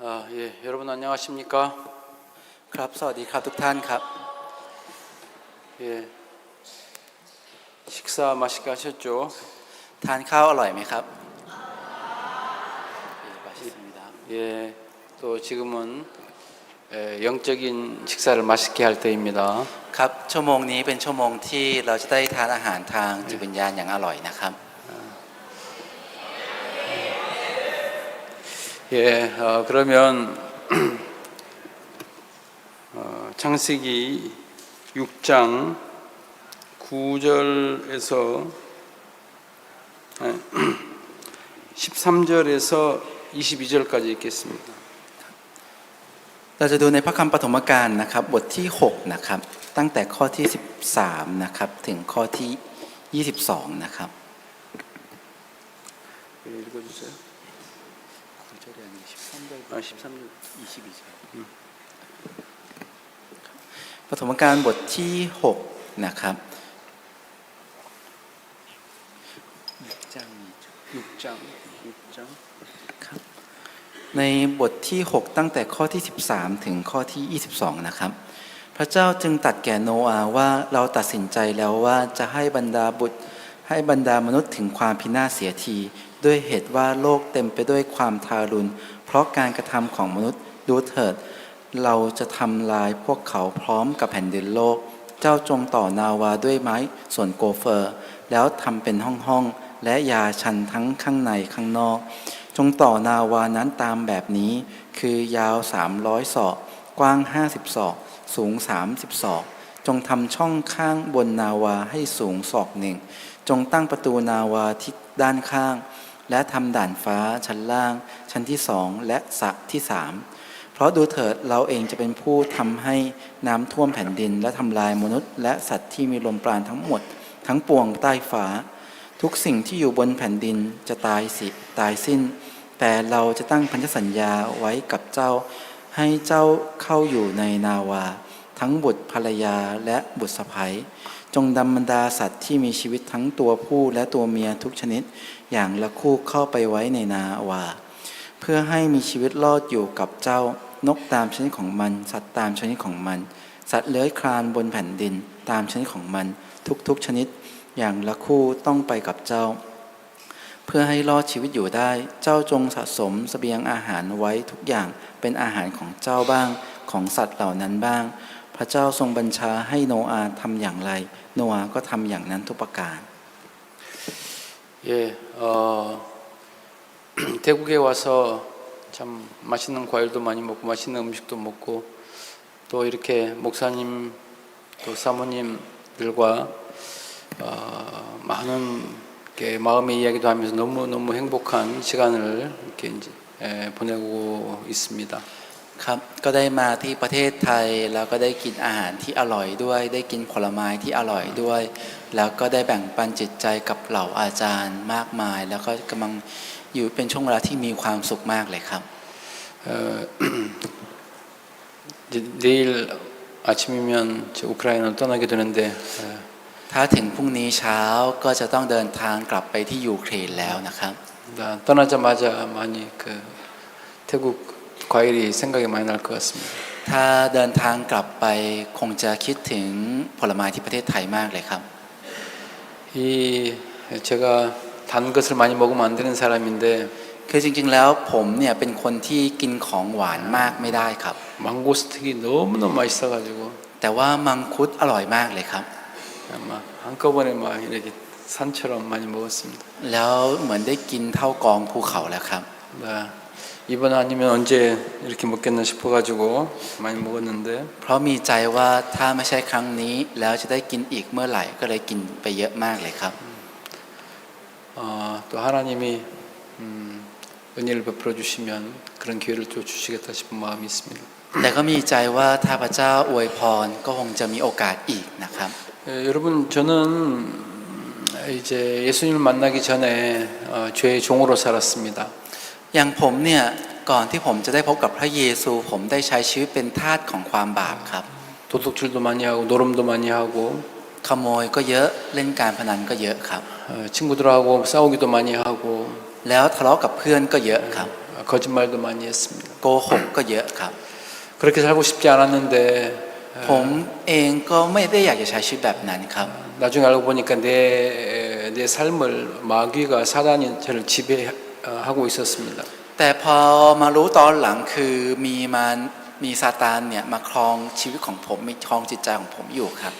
여러분 안녕하십니까? ครับสวัสดีครับทุกท่านครับ 예, 식사 맛있게 하셨죠? ทานข้าวอร่อยไหมครับ맛있습니다. 예, 또 지금은 영적인 식사를 맛있게 할 때입니다. ครับชั่วโมงนี้เป็นชั่วโมงที่เราจะได้ทานอาหารทางจิตวิญญาณอย่างอร่อยนะครับ 예, 그러면 창세기 6장 9절에서 13절에서 22절까지 읽겠습니다. เราจะดูในพระคัมภีร์ปฐมกาลนะครับบทที่6นะครับตั้งแต่ข้อที่13นะครับถึงข้อที่22นะครับ 읽어주세요. 9절이 아니고 13절, 22절 ปฐมกาลบทที่6นะครับ 6장. ครับในบทที่6ตั้งแต่ข้อที่13ถึงข้อที่22นะครับพระเจ้าจึงตรัสแก่โนอาห์ว่าเราตัดสินใจแล้วว่าจะให้บรรดามนุษย์ถึงความพินาศเสียทีด้วยเหตุว่าโลกเต็มไปด้วยความทารุณเพราะการกระทำของมนุษย์ดูเถิดเราจะทำลายพวกเขาพร้อมกับแผ่นดินโลกเจ้าจงต่อนาวาด้วยไม้ส่วนโกเฟอร์แล้วทำเป็นห้องๆและยาชันทั้งข้างในข้างนอกจงต่อนาวานั้นตามแบบนี้คือยาว300 ศอกกว้าง50 ศอกสูง30 ศอกจงทำช่องข้างบนนาวาให้สูงศอกหนึ่งจงตั้งประตูนาวาที่ด้านข้างและทำด่านฟ้าชั้นล่างชั้นที่2และสระที่3เพราะดูเถิดเราเองจะเป็นผู้ทำให้น้ำท่วมแผ่นดินและทำลายมนุษย์และสัตว์ที่มีลมปราณทั้งหมดทั้งปวงใต้ฟ้าทุกสิ่งที่อยู่บนแผ่นดินจะตายสิ้นแต่เราจะตั้งพันธสัญญาไว้กับเจ้าให้เจ้าเข้าอยู่ในนาวาทั้งบุตรภรรยาและบุตรสะใภ้จงนำบรรดาสัตว์ที่มีชีวิตทั้งตัวผู้และตัวเมียทุกชนิดอย่างละคู่เข้าไปไว้ในนาวาเพื่อให้มีชีวิตรอดอยู่กับเจ้านกตามชนิดของมันสัตว์ตามชนิดของมันสัตว์เลื้อยคลานบนแผ่นดินตามชนิดของมันทุกชนิดอย่างละคู่ต้องไปกับเจ้าเพื่อให้รอดชีวิตอยู่ได้เจ้าจงสะสมเสบียงอาหารไว้ทุกอย่างเป็นอาหารของเจ้าบ้างของสัตว์เหล่านั้นบ้างพระเจ้าทรงบัญชาให้โนอาห์ทำอย่างไรโนอาห์ก็ทำอย่างนั้นทุกประการ 예, 태국에 와서 참 맛있는 과일도 많이 먹고 맛있는 음식도 먹고 또 이렇게 목사님 또 사모님들과 많은 마음의 이야기도 하면서 너무 행복한 시간을 이렇게 이제 보내고 있습니다. ครับก็ได้มาที่ประเทศไทยแล้วก็ได้กินอาหารที่อร่อยด้วยได้กินผลไม้ที่อร่อยด้วยแล้วก็ได้แบ่งปันจิตใจกับเหล่าอาจารย์มากมายแล้วก็กำลังอยู่เป็นช่วงเวลาที่มีความสุขมากเลยครับ 내일 아침이면 우크라이나를 떠나게 되는데 ถ้าถึงพรุ่งนี้เช้าก็จะต้องเดินทางกลับไปที่ยูเครนแล้วนะครับ 떠나자마자 많이 태국 과일이 생각이 많이 날 것 같습니다. ถ้าเดินทางกลับไปคงจะคิดถึงผลไม้ที่ประเทศไทยมากเลยครับ 제가 단 것을 많이 먹으면 안 되는 사람인데 คือจริงๆแล้วผมเนี่ยเป็นคนที่กินของหวานมากไม่ได้ครับ 망고스틱이 너무너무 맛있어가지고 แต่ว่ามังคุดอร่อยมากเลยครับ 막 한꺼번에 막 이렇게 산처럼 많이 먹었습니다. แล้วเหมือนได้กินเท่ากองภูเขาแล้วครับ 이번 아니면 언제 이렇게 먹겠나 싶어가지고 많이 먹었는데 เพราะมีใจว่าถ้าไม่ใช่ครั้งนี้แล้วจะได้กินอีกเมื่อไหร่ก็เลยกินไปเยอะมากเลยครับ 또 하나님이 은혜를 베풀어 주시면 그런 기회를 또 주시겠다 싶은 마음이 있습니다. แต่ก็มีใจว่าถ้าพระเจ้าอวยพรก็คงจะมีโอกาสอีกนะครับ 여러분 저는 이제 예수님을 만나기 전에 죄의 종으로 살았습니다. อย่างผมเนี่ยก่อนที่ผมจะได้พบกับพระเยซูผมได้ใช้ชีวิตเป็นทาสของความบาปครับ 도둑질도 많이 하고 노름도 많이 하고 ขโมยก็เยอะเล่นการพนันก็เยอะครับ 친구들하고 싸우기도 많이 하고 แล้วทะเลาะกับเพื่อนก็เยอะครับ 거짓말도 많이 했습니다. โกหกก็เยอะครับ 그렇게 살고 싶지 않았는데 ผมเองก็ไม่ได้อยากจะใช้ชีวิตแบบนั้นครับ 나중에 알고 보니까 내 삶을 마귀가 사단이 저를 지배하고 있었습니다. แต่พอมารู้ตอนหลังคือมีซาตานเนี่ยมาครองชีวิตของผมมีครองจิตใจของผมอยู่ครับ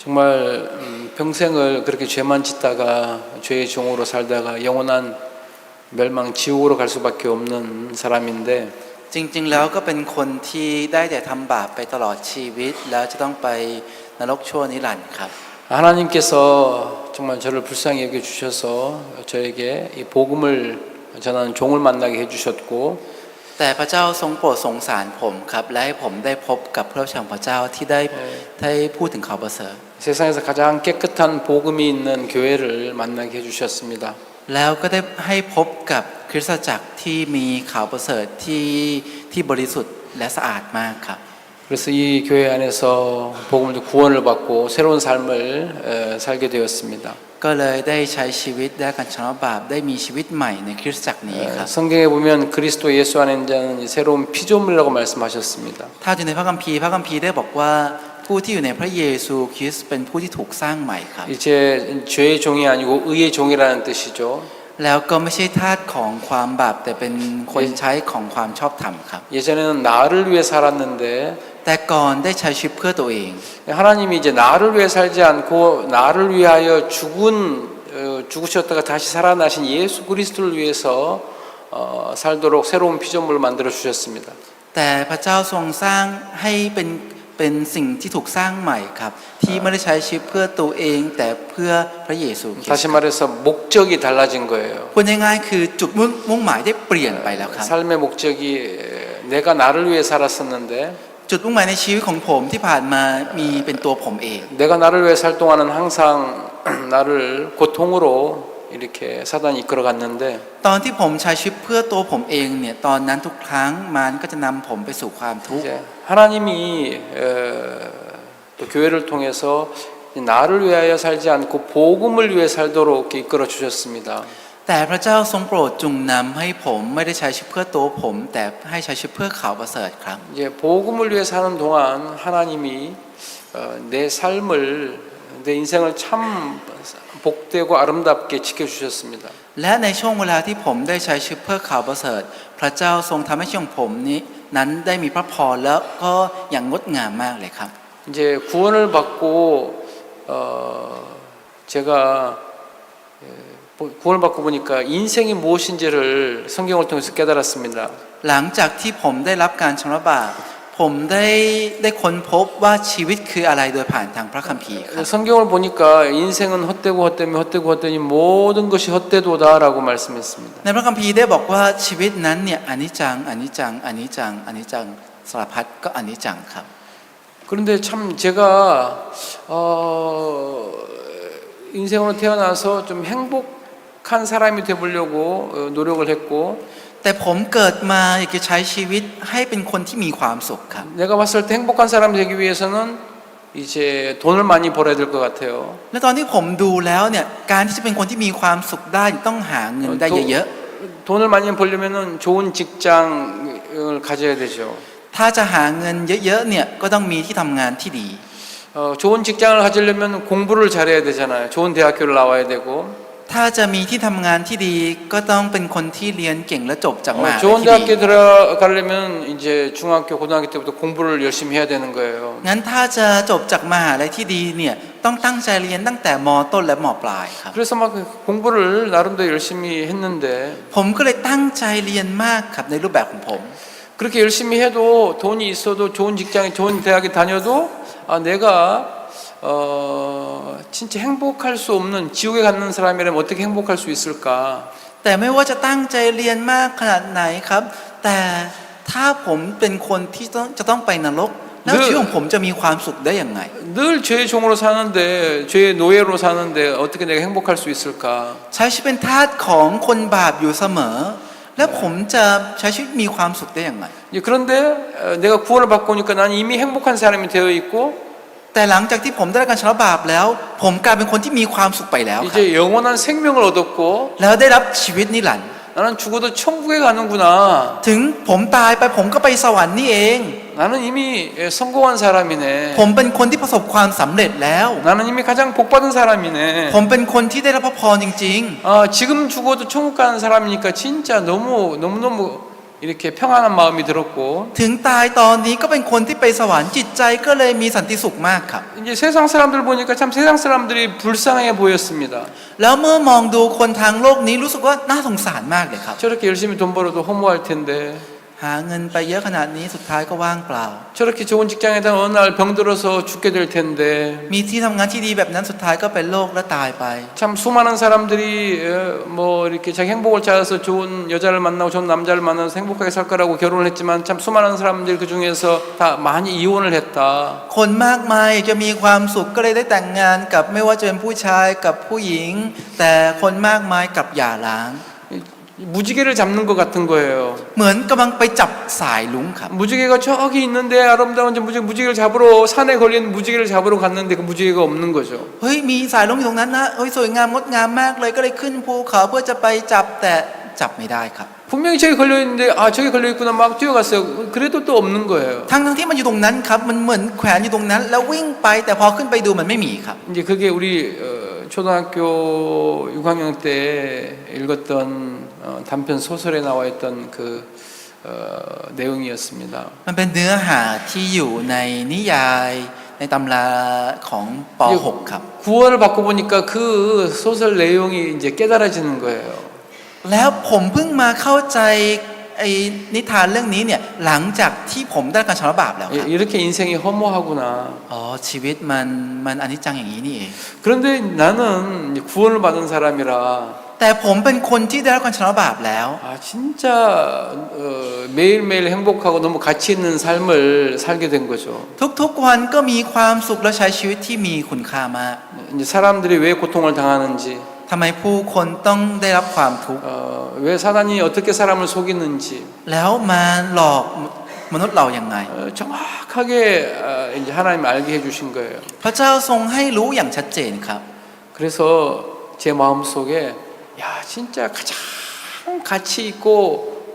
정말 평생을 그렇게 죄만 짓다가 죄의 종으로 살다가 영원한 멸망 지옥으로 갈 수밖에 없는 사람인데 จริงๆแล้วก็เป็นคนที่ได้แต่ทำบาปไปตลอดชีวิตแล้วจะต้องไปนรกชั่วนิรันดร์ครับ 하나님께서 정말 저를 불쌍히 여겨 주셔서 저에게 이 복음을 전하는 종을 만나게 해주셨고 แต่พระเจ้าทรงโปรดสงสารผมครับและให้ผมได้พบกับพระชางพระเจ้าที่ได้พูดถึงข่าวประเสริฐ 세상에서 가장 깨끗한 복음이 있는 교회를 만나게 해주셨습니다. แล้วก็ได้ให้พบกับคริสตจักรที่มีข่าวประเสริฐที่บริสุทธิ์และสะอาดมากครับ 그래서 이 교회 안에서 복음을 구원을 받고 새로운 삶을 살게 되었습니다. ก็เลยได้ใช้ชีวิตได้การชำระบาปได้มีชีวิตใหม่ในคริสตจักรนี้ครับ 성경에 보면 그리스도 예수 안에 있는 자는 새로운 피조물이라고 말씀하셨습니다. ถ้าอยู่ในพระคัมภีร์ได้บอกว่าผู้ที่อยู่ในพระเยซูคริสต์เป็นผู้ที่ถูกสร้างใหม่ครับ 이제 죄의 종이 아니고 의의 종이라는 뜻이죠. แล้วก็ไม่ใช่ทาสของความบาปแต่เป็นคนใช้ของความชอบธรรมครับ 예전에는 나를 위해 살았는데 แต่ก่อนได้ใช้ชีวิตเพื่อตัวเอง 하나님이 이제 나를 위해 살지 않고 나를 위하여 죽으셨다가 다시 살아나신 예수 그리스도를 위해서 살도록 새로운 피조물을 만들어 주셨습니다. แต่พระเจ้าทรงสร้างให้เป็นสิ่งที่ถูกสร้างใหม่ครับที่ไม่ได้ใช้ชีวิตเพื่อตัวเองแต่เพื่อพระเยซูคริสต์ 다시 말해서 목적이 달라진 거예요. พูดง่ายๆคือจุดมุ่งหมายได้เปลี่ยนไปแล้วครับ 삶의 목적이 내가 나를 위해 살았었는데 จุดมุ่งหมายในชีวิตของผมที่ผ่านมามีเป็นตัวผมเอง 내가 나를 위해 살 동안은 항상 나를 고통으로 이렇게 사단이 이끌어갔는데 ตอนที่ผมใช้ชีวิตเพื่อตัวผมเองเนี่ยตอนนั้นทุกครั้งมันก็จะนำผมไปสู่ความทุกข์ 이제 하나님이 또 교회를 통해서 나를 위하여 살지 않고 복음을 위해 살도록 이끌어 주셨습니다. แต่พระเจ้าทรงโปรดจุงนำให้ผมไม่ได้ใช้ชีวิตเพื่อตัวผมแต่ให้ใช้ชีวิตเพื่อข่าวประเสริฐครับ 이제 복음을 위해 사는 동안 하나님이 내 삶을 내 인생을 참 복되고 아름답게 지켜주셨습니다. และในช่วงเวลาที่ผมได้ใช้ชีวิตเพื่อข่าวประเสริฐพระเจ้าทรงทำให้ชีวิตของผมนั้นได้มีพระพรแล้วก็อย่างงดงามมากเลยครับ 이제 구원을 받고 제가 구원을 받고 보니까 인생이 무엇인지를 성경을 통해서 깨달았습니다. หลังจากที่ผมได้รับการชำระบาปผมได้ค้นพบว่าชีวิตคืออะไรโดยผ่านทางพระคัมภีร์ครับ 성경을 보니까 인생은 헛되니 모든 것이 헛되도다라고 말씀했습니다. ในพระคัมภีร์ได้บอกว่าชีวิตนั้นเนี่ยอนิจจังสารพัดก็อนิจจังครับ 그런데 참 제가 인생으로 태어나서 좀 행복한 사람이 되보려고 노력을 했고 แต่ผมเกิดมาอยากจะใช้ชีวิตให้เป็นคนที่มีความสุขครับ 내가 봤을 때 행복한 사람이 되기 위해서는 이제 돈을 많이 벌어야 될 것 같아요. และตอนที่ผมดูแล้วเนี่ยการที่จะเป็นคนที่มีความสุขได้ต้องหาเงินได้เยอะ 돈을 많이 벌려면은 좋은 직장을 가져야 되죠. ๆถ้าจะหาเงินเยอะๆเนี่ยก็ต้องมีที่ทำงานที่ดี 좋은 직장을 가지려면 공부를 잘해야 되잖아요. 좋은 대학교를 나와야 되고. ถ้าจะมีที่ทำงานที่ดีก็ต้องเป็นคนที่เรียนเก่งและจบจากมหาวิทยา 좋은 ลัยที่ดี 대학교 들어가려면 이제 중학교, 고등학교 때부터 공부를 열심히 해야 되는 거예요. งั้นถ้าจะจบจากมหาวิทยาลัยที่ดีเนี่ยต้องตั้งใจเรียนตั้งแต่ม.ต้นและม.ปลายครับ 그래서 막 공부를 나름대로 열심히 했는데 ผมก็เลยตั้งใจเรียนมากครับในรูปแบบของผม 그렇게 열심히 해도 돈이 있어도 좋은 직장에 좋은 대학에 다녀도 내가 진짜 행복할 수 없는 지옥에 가는 사람이라면 어떻게 행복할 수 있을까? แต่ไม่ว่าจะตั้งใจเรียนมากขนาดไหนครับ แต่ถ้าผมเป็นคนที่จะต้องไปนรกแล้วชีวิตของผมจะมีความสุขได้อย่างไง 늘 죄의 종으로 사는데 죄의 노예로 사는데 어떻게 내가 행복할 수 있을까? ใช้ชีวิตเป็นทาสของคนบาปอยู่เสมอ แล้วผมจะใช้ชีวิตมีความสุขได้อย่างไร 그런데 내가 구원을 받고 오니까 난 이미 행복한 사람이 되어 있고 แต่หลังจากที่ผมได้รับการชำระบาปแล้ว ผมกลายเป็นคนที่มีความสุขไปแล้วครับ 이제 영원한 생명을 얻었고 แล้วได้รับชีวิตนิรันดร์ 나는 죽어도 천국에 가는구나. ถึงผมตายไปผมก็ไปสวรรค์นี่เอง 나는 이미 성공한 사람이네. ผมเป็นคนที่ประสบความสำเร็จแล้ว 나는 이미 가장 복받은 사람이네. ผมเป็นคนที่ได้รับพระพรจริง 지금 죽어도 천국 가는 사람이니까 진짜 너무너무 이렇게 평안한 마음이 들었고 ๆ ถึงตายตอนนี้ก็เป็นคนที่ไปสวรรค์จิตใจก็เลยมีสันติสุขมากครับ 이제 세상 사람들 보니까 참 세상 사람들이 불쌍해 보였습니다. แล้วเมื่อมองดูคนทางโลกนี้รู้สึกว่าน่าสงสารมากเลยครับ 저렇게 열심히 돈 벌어도 허무할 텐데 หาเงินไปเยอะขนาดนี้สุดท้ายก็ว่างเปล่า 저렇게 좋은 직장에다 어느 날 병들어서 죽게 될 텐데 มีที่ทำงานที่ดีแบบนั้นสุดท้ายก็เป็นโรคและตายไป 참 수많은 사람들이 뭐 이렇게 자기 행복을 찾아서 좋은 여자를 만나고 좋은 남자를 만나서 행복하게 살 거라고 결혼을 했지만 참 수많은 사람들 그 중에서 다 많이 이혼을 했다. คนมากมายอยากจะมีความสุขก็เลยได้แต่งงานกับไม่ว่าจะเป็นผู้ชายกับผู้หญิง แต่คนมากมายกลับหย่าร้าง 무지개를 잡는 것 같은 거예요. เหมือนกำลังไปจับสายลุงครับ 무지개가 저기 있는데 아름다운 무지개를 잡으러 산에 걸린 무지개를 잡으러 갔는데 그 무지개가 없는 거죠. เฮ้ยมีสายลุงอยู่ตรงนั้นนะเฮ้ยสวยงามงดงามมากเลยก็เลยขึ้นภูเขาเพื่อจะไปจับแต่จับไม่ได้ครับ 분명히 저기 걸려 있는데 저기 걸려 있구나 막 뛰어갔어요. 그래도 또 없는 거예요. ทั้งที่มันอยู่ตรงนั้นครับมันเหมือนแขวนอยู่ตรงนั้น แล้ววิ่งไปแต่พอขึ้นไปดูมันไม่มีครับ 이제 그게 우리 초등학교 6학년 때 읽었던 단편 소설에 나와 있던 그 내용이었습니다. มันเป็นเนื้อหาที่อยู่ในนิยายในตำราของป .6 ครับ 구원을 받고 보니까 그 소설 내용이 이제 깨달아지는 거예요. แล้วผมเพิ่งมาเข้าใจไอ้นิทานเรื่องนี้เนี่ยหลังจากที่ผมได้การชำระบาปแล้วครับ 이렇게 인생이 허무하구나. อ๋อชีวิตมันอนิจจังอย่างนี้นี่เอง 그런데 나는 구원을 받은 사람이라 แต่ผมเป็นคนที่ได้รับการชำระบาปแล้ว 진짜 매일매일 행복하고 너무 가치 있는 삶을 살게 된 거죠. ทุกๆวันก็มีความสุขและใช้ชีวิตที่มีคุณค่ามาก 이제 사람들이 왜 고통을 당하는지, ทำไมผู้คนต้องได้รับความทุกข์ 왜 사단이 어떻게 사람을 속이는지 แล้วมาหลอกมนุษย์เราอย่างไง 정확하게 이제 하나님 알게 해주신 거예요. พระเจ้าทรงให้รู้อย่างชัดเจนครับ 그래서 제 마음 속에 야 진짜 가장 가치 있고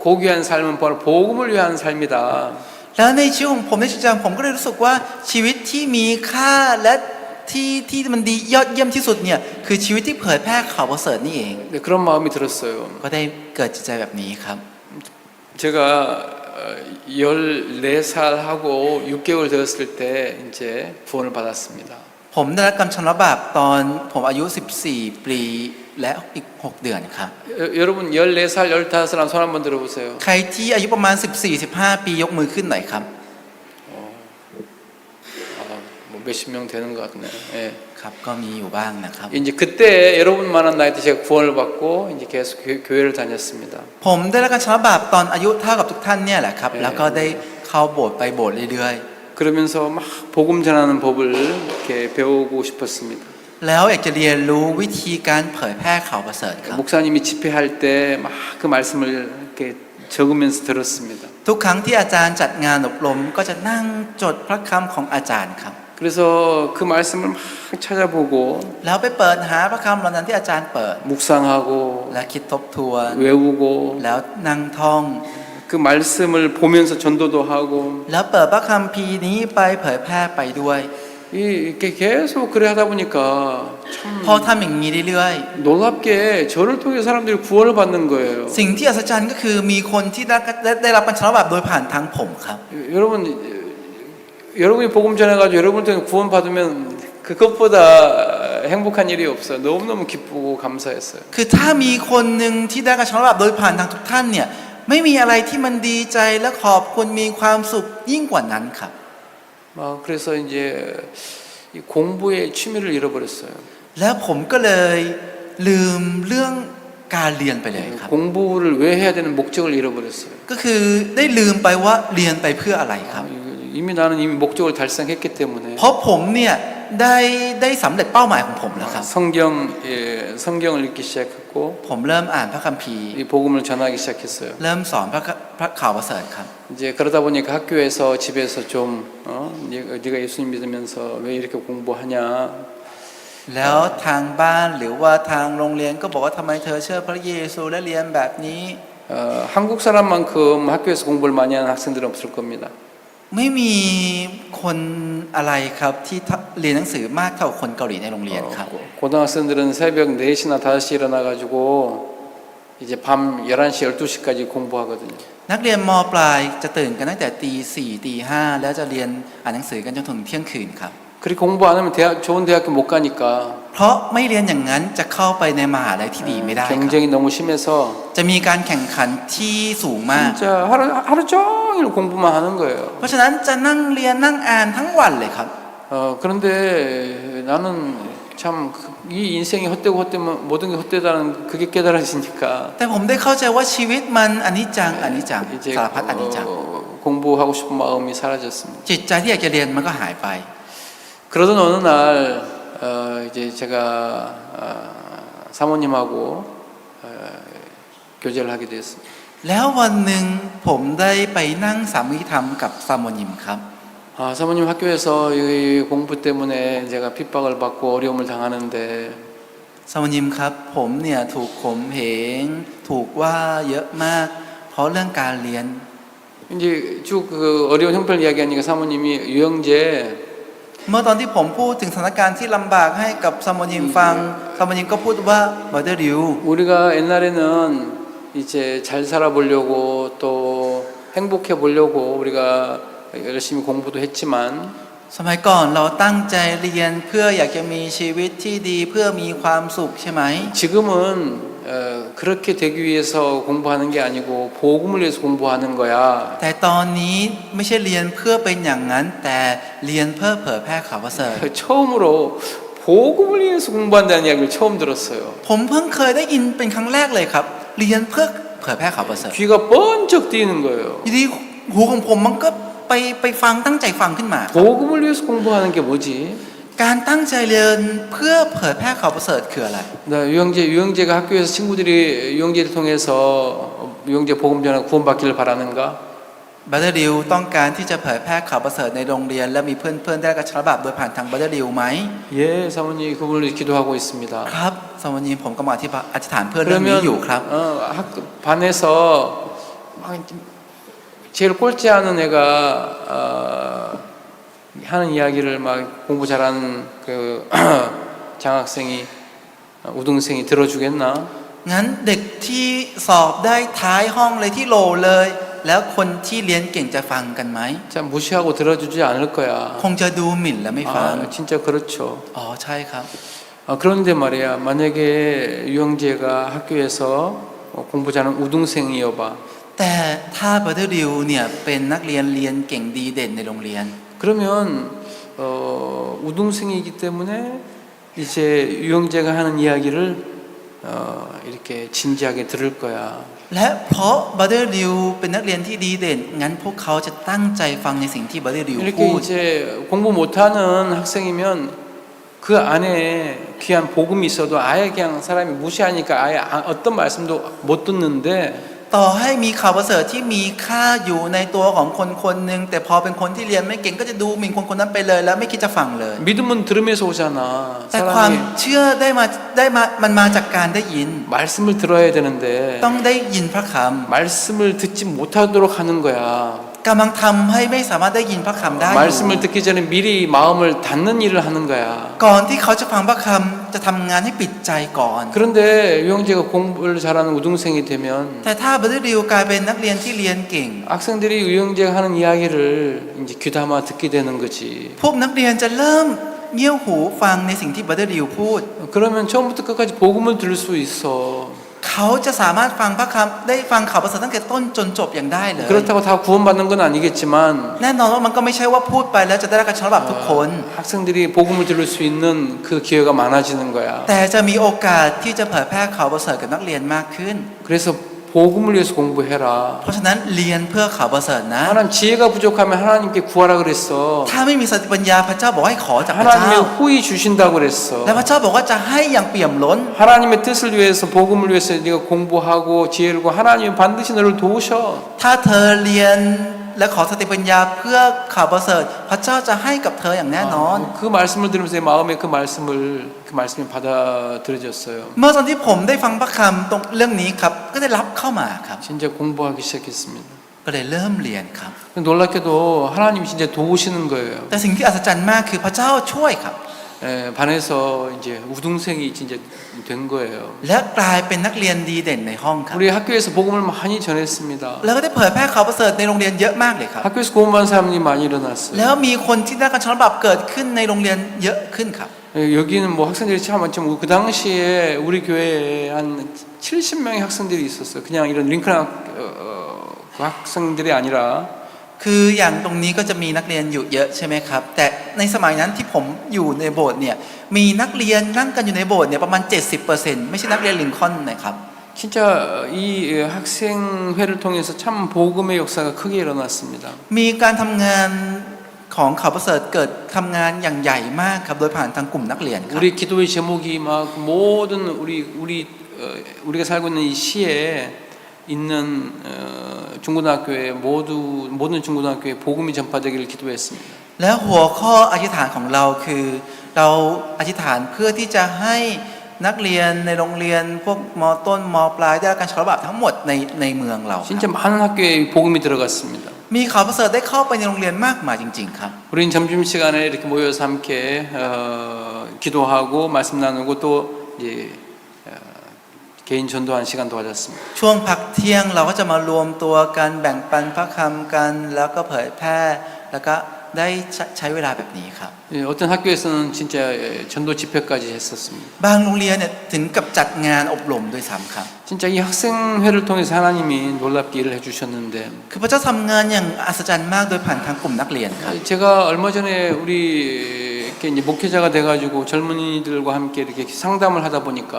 고귀한 삶은 바로 복음을 위한 삶이다. แล้วในชีวิตของผมในจิตใจของผมก็เลยรู้สึกว่าชีวิตที่มีค่าและที่มันดียอดเยี่ยมที่สุดเนี่ยคือชีวิตที่เผยแพร่ข่าวประเสริฐนี่เอง 네, 그런 마음이 들었어요. ก็ได้เกิดจิตใจแบบนี้ครับ 제가 14살 하고 6개월 되었을 때 이제 구원을 받았습니다. ผมได้รับการชำระบาปตอนผมอายุ14 ปีและอีก6 เดือนครับ 여러분 14살, 15살 손 한번 들어보세요. ใครที่อายุประมาณ 14-15 ปียกมือขึ้นหน่อยครับ 뭐 몇십 명 되는 것 같네요. 예. ครับก็มีอยู่บ้างนะครับ 이제 그때 여러분만한 나이 때 제가 구원을 받고 이제 계속 교회를 다녔습니다. ผมได้รับการชำระบาปตอนอายุเท่ากับทุกท่านเนี่ยแหละครับแล้วก็ได้เข้าโบสถ์ไปโบสถ์เรื่อย 그러면서 막 복음 전하는 법을 이렇게 배우고 싶었습니다. ๆแล้วอยากจะเรียนรู้วิธีการเผยแพร่ข่าวประเสริฐครับ 목사님이 집회할 때 막 그 말씀을 이렇게 적으면서 들었습니다. ทุกครั้งที่อาจารย์จัดงานอบรมก็จะนั่งจดพระคำของอาจารย์ครับ 그래서 그 말씀을 막 찾아보고 แล้วไปเปิดหาพระคำเหล่านั้นที่อาจารย์เปิด 묵상하고 และคิดทบทวน 외우고 แล้วนั่งท่อง 그 말씀을 보면서 전도도 하고 แล้วเปิดพระคัมภีร์นี้ไปเผยแพร่ไปด้วย 이렇게 계속 그래 하다 보니까 พอทำอย่างนี้เรื่อย 놀랍게 저를 통해 사람들이 구원을 받는 거예요. ๆสิ่งที่อัศจรรย์ก็คือมีคนที่ได้รับการชำระบาปโดยผ่านทางผมครับ 여러분이 복음 전해가지고 여러분 통해 구원 받으면 그것보다 행복한 일이 없어요. 너무너무 기쁘고 감사했어요. คือถ้ามีคนหนึ่งที่ได้การชำระบาปโดยผ่านทางทุกท่านเนี่ยไม่มีอะไรที่มันดีใจและขอบคุณมีความสุขยิ่งกว่านั้นครับ 그래서 이제 이 공부의 취미를 잃어버렸어요. แล้วผมก็เลยลืมเรื่องการเรียนไปเลยครับ 공부를 왜 해야 되는 목적을 잃어버렸어요. ก็คือได้ลืมไปว่าเรียนไปเพื่ออะไรครับ 이미 나는 이미 목적을 달성했기 때문에 เพราะผมเนี่ยได้สำเร็จเป้าหมายของผมแล้วครับ 성경을 읽기 시작했고 ผมเริ่มอ่านพระคัมภีร์ 이 복음을 전하기 시작했어요. เริ่มสอนพระข่าวประเสริฐครับ 이제 그러다 보니까 학교에서 집에서 좀 네가 예수님 믿으면서 왜 이렇게 공부하냐 แล้วทางบ้านหรือว่าทางโรงเรียนก็บอกว่าทำไมเธอเชื่อพระเยซูและเรียนแบบนี้ 한국 사람만큼 학교에서 공부를 많이 하는 학생들은 없을 겁니다. ไม่มีคนอะไรครับที่เรียนหนังสือมากเท่าคนเกาหลีในโรงเรียนครับ 고등학생들은 새벽 4시나 5시 일어나 가지고 이제 밤 11시 12시까지 공부하거든요. นักเรียนม.ปลายจะตื่นกันตั้งแต่ตีสี่ตีห้าแล้วจะเรียนอ่านหนังสือกันจนถึงเที่ยงคืนครับ 그렇게 공부 안 하면 좋은 대학교 못 가니까 เพราะไม่เรียนอย่างนั้นจะเข้าไปในมหาลัยที่ดีไม่ได้ครับ 경쟁이 너무 심해서 จะมีการแข่งขันที่สูงมาก 진짜 하루 종일 공부만 하는 거예요. เพราะฉะนั้นจะนั่งเรียนนั่งอ่านทั้งวันเลยครับ 그런데 나는 참 이 인생이 헛되고 헛되면 모든 게 헛되다는 그게 깨달아지니까 แต่ผมได้เข้าใจว่าชีวิตมันอนิจจังอนิจจัง 이제 สารพัดอนิจจัง 공부하고 싶은 마음이 사라졌습니다. จิตใจที่อยากจะเรียนมันก็หายไป 그러던 어느 날 이제 제가 사모님하고 교제를 하게 됐습니다. แล้ววันหนึ่งผมได้ไปนั่งสามีธรรมกับซามอนิมครับ 사모님 학교에서 이 공부 때문에 제가 핍박을 받고 어려움을 당하는데 ซามอนิมครับผมเนี่ยถูกข่มเหงถูกว่าเยอะมากเพราะเรื่องการเรียน 이제 쭉 그 어려운 형편을 이야기하니까 사모님이 유영재 เมื่อตอนที่ผมพูดถึงสถานการณ์ที่ลำบากให้กับซามอนิมฟังซามอนิมก็พูดว่าบอเดอริว 우리가 옛날에는 이제 잘 살아보려고 또 행복해 보려고 우리가 열심히 공부도 했지만 สมัยก่อนเราตั้งใจเรียนเพื่ออยากจะมีชีวิตที่ดีเพื่อมีความสุขใช่ไหม 지금은 그렇게 되기 위해서 공부하는 게 아니고 복음을 위해서 공부하는 거야. แต่ตอนนี้ไม่ใช่เรียนเพื่อเป็นอย่างนั้นแต่เรียนเพื่อเผยแพร่ข่าวประเสริฐ 처음으로 복음을 위해서 공부한다는 이야기를 처음 들었어요. ผมเพิ่งเคยได้ยินเป็นครั้งแรกเลยครับเรียนเพื่อเผยแพร่ข่าวประเสริฐ 귀가 번쩍 뜨이는 거예요. ทีนี้หูของผมมันก็ไปฟังตั้งใจฟังขึ้นมา 복음을 위해서 공부하는 게 뭐지? การตั้งใจเรียนเพื่อเผยแพร่ข่าวประเสริฐคืออะไร 나 유영재가 학교에서 친구들이 유영재를 통해서 유영재 복음 전하 구원받기를 바라는가? บัตเตอร์ดิวต้องการที่จะเผยแพร่ข่าวประเสริฐในโรงเรียนและมีเพื่อนๆได้กระชับบาปโดยผ่านทางบัตเตอร์ดิวไหม 예, 사모님 그분을 기도하고 있습니다. ครับสวัสดีผมก็มาอธิษฐานเพื่อเรื่องนี้อยู่ครับ 학교 반에서 막 제일 꼴찌하는 애가 하는 이야기를 막 공부 잘하는 그 장학생이 우등생이 들어주겠나? งั้นเด็กที่สอบได้ท้ายห้องเลยที่โหลเลยแล้วคนที่เรียนเก่งจะฟังกันไหม 참 무시하고 들어주지 않을 거야. คงจะดูหมิ่นและไม่ฟัง 진짜 그렇죠. อ๋อใช่ครับ 그런데 말이야 만약에 유영재가 학교에서 공부 잘하는 우등생이어봐. แต่ถ้าบัตเตอร์ดิวเนี่ยเป็นนักเรียนเรียนเก่งดีเด่นในโรงเรียน 그러면 우등생이기 때문에 이제 유영재가 하는 이야기를 이렇게 진지하게 들을 거야. และเพราะบัตเตอร์ดิวเป็นนักเรียนที่ดีเด่นงั้นพวกเขาจะตั้งใจฟังในสิ่งที่บัตเตอร์ดิว 이렇게 พูด 이제 공부 못하는 학생이면 그 안에 귀한 복음이 있어도 아예 그냥 사람이 무시하니까 아예 어떤 말씀도 못 듣는데 ต่อให้มีข่าวประเสริฐที่มีค่าอยู่ในตัวของคนคนหนึ่งแต่พอเป็นคนที่เรียนไม่เก่งก็จะดูหมิ่นคนคนนั้นไปเลยแล้วไม่คิดจะฟังเลย 믿음은 들으면서 오잖아. แต่ความ 사람이 เชื่อมันมาจากการได้ยิน 말씀을 들어야 되는데 ต้องได้ยินพระค 말씀을 듣지 못하도록 하는 거야. ำกำลังทำให้ไม่สามารถได้ยินพระคำได้อยู่ 말씀을 듣기 전에 미리 마음을 닫는 일을 하는 거야. ก่อนที่เขาจะฟังพระคำจะทำงานให้ปิดใจก่อน 그런데 유영재가 공부를 잘하는 우등생이 되면 แต่ถ้าบัตเตอร์ดิวกลายเป็นนักเรียนที่เรียนเก่ง 학생들이 유영재가 하는 이야기를 이제 귀담아 듣게 되는 거지. พวกนักเรียนจะเริ่มเงี่ยวหูฟังในสิ่งที่บัตเตอร์ดิวพูด 그러면 처음부터 끝까지 복음을 들을 수 있어. เขาจะสามารถฟังพระคำได้ฟังข่าวประเสริฐตั้งแต่ต้นจนจบอย่างได้เลย 그렇다고 다 구원받는 건 아니겠지만 แน่นอนว่ามันก็ไม่ใช่ว่าพูดไปแล้วจะได้รับการชำระบาปทุกคน 학생들이 복음을 들을 수 있는 그 기회가 많아지는 거야. แต่จะมีโอกาสที่จะเผยแพร่ข่าวประเสริฐกับนักเรียนมากขึ้น 그래서 복음을 위해서 공부해라. เพราะฉะนั้นเรียนเพื่อข่าวประเสริฐนะ 하나님 지혜가 부족하면 하나님께 구하라 그랬어. ถ้าไม่มีสติปัญญาพระเจ้าบอกให้ขอจากพระเจ้า 하나님의 후히 주신다고 그랬어. และพระเจ้าบอกว่าจะให้อย่างเปี่ยมล้น 하나님의 뜻을 위해서 복음을 위해서 네가 공부하고 지혜를 구하고 하나님이 반드시 너를 도우셔. ถ้าเธอเรียน และขอสติปัญญาเพื่อข่าวประเสริฐพระเจ้าจะให้กับเธออย่างแน่นอน 그 말씀을 들으면서 내 마음에 그 말씀이 받아들여졌어요. เมื่อตอนที่ผมได้ฟังพระคำตรงเรื่องนี้ครับก็ได้รับเข้ามาครับ 진짜 공부하기 시작했습니다. ก็เลยเริ่มเรียนครับ 놀랍게도 하나님이 진짜 도우시는 거예요. แต่สิ่งที่อัศจรรย์มากคือพระเจ้าช่วยครับ 반에서 이제 우등생이 진짜 된 거예요. และกลายเป็นนักเรียนดีเด่นในห้องครับ 우리 학교에서 복음을 많이 전했습니다. แล้วก็ได้เผยแพร่ข่าวประเสริฐในโรงเรียนเยอะมากเลยครับ 학교에서 구원받은 사람들이 많이 일어났어요. แล้วมีคนที่ได้การฉลองบาปเกิดขึ้นในโรงเรียนเยอะขึ้นครับ 여기는 뭐 학생들이 참 많지만 그 당시에 우리 교회에 한 70명의 학생들이 있었어요. 그냥 이런 링컨 학생들이 아니라 คืออย่างตรงนี้ก็จะมีนักเรียนอยู่เยอะใช่ไหมครับแต่ในสมัยนั้นที่ผมอยู่ในโบสถ์เนี่ยมีนักเรียนนั่งกันอยู่ในโบสถ์เนี่ยประมาณ 70% ไม่ใช่นักเรียนลินคอล์นนะครับ 진짜 이 학생회를 통해서 참 복음의 역사가 크게 일어났습니다. มีการทำงานของข่าวประเสริฐเกิดทำงานอย่างใหญ่มากครับโดยผ่านทางกลุ่มนักเรียนครับ 우리 기도의 제목이 막 모든 우리가 살고 있는 이 시에 있는 중고등학교에 모든 중고등학교에 복음이 전파되기를 기도했습니다. และหัวข้ออธิษฐานของเราคือเราอธิษฐานเพื่อที่จะให้นักเรียนในโรงเรียนพวกม.ต้นม.ปลายได้รับการฉลองบาปทั้งหมดในเมืองเรา 진짜 많은 학교에 복음이 들어갔습니다. มีข่าวประเสริฐได้เข้าไปในโรงเรียนมากมายจริงๆครับ 우리는 점심시간에 이렇게 모여서 함께 기도하고 말씀 나누고 또 이제 개인 전도한 시간도 가졌습니다. ช่วงพักเที่ยงเราก็จะมารวมตัวกันแบ่งปันพระคำกันแล้วก็เผยแพร่แล้วก็ได้ใช้เวลาแบบนี้ครับ 어떤 학교에서는 진짜 전도 집회까지 했었습니다. บางโรงเรียนเนี่ยถึงกับจัดงานอบรมด้วยซ้ำครับ 진짜 이 학생회를 통해서 하나님이 놀랍게 일을 해주셨는데 คือพระเจ้าทำงานอย่างอัศจรรย์มากโดยผ่านทางกลุ่มนักเรียนครับ 제가 얼마 전에 우리 이렇게 이제 목회자가 돼가지고 젊은이들과 함께 이렇게 상담을 하다 보니까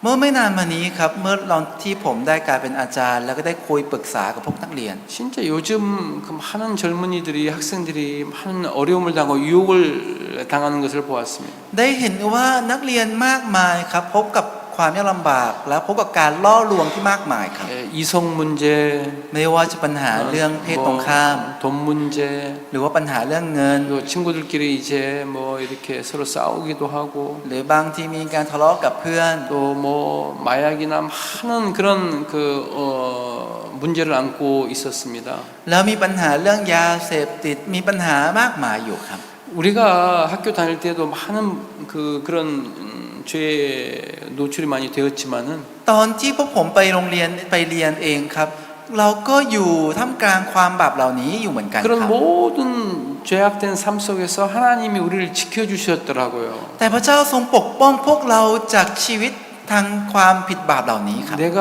เมื่อไม่นานมานี้ครับเมื่อตอนที่ผมได้กลายเป็นอาจารย์แล้วก็ได้คุยปรึกษากับพวกนักเรียน 진짜 요즘 그 많은 젊은이들이 학생들이 많은 어려움을 당하고 유혹을 당하는 것을 보았습니다. ได้เห็นว่านักเรียนมากมายครับพบกับความยากลำบากและพบกับการล่อลวงที่มากมายครับ 이성 문제, ไม่ว่าจะปัญหาเรื่องเพศตรงข้าม 돈 문제, หรือว่าปัญหาเรื่องเงิน 또 친구들끼리 이제 뭐 이렇게 서로 싸우기도 하고 หรือบางทีมีการทะเลาะกับเพื่อน 또 뭐 마약이나 많은 그런 문제를 안고 있었습니다. แล้วมีปัญหาเรื่องยาเสพติดมีปัญหามากมายอยู่ครับ 우리가 학교 다닐 때도 많은 그런 죄에 노출이 많이 되었지만은 ตอนที่พวกผมไปโรงเรียนไปเรียนเองครับ เราก็อยู่ท่ามกลางความบาปเหล่านี้อยู่เหมือนกันค 그런 รับ 모든 죄악된 삶 속에서 하나님이 우리를 지켜주셨더라고요. แต่พระเจ้าทรงปกป้องพวกเราจากชีวิตทางความผิดบาปเหล่านี้ครับ 내가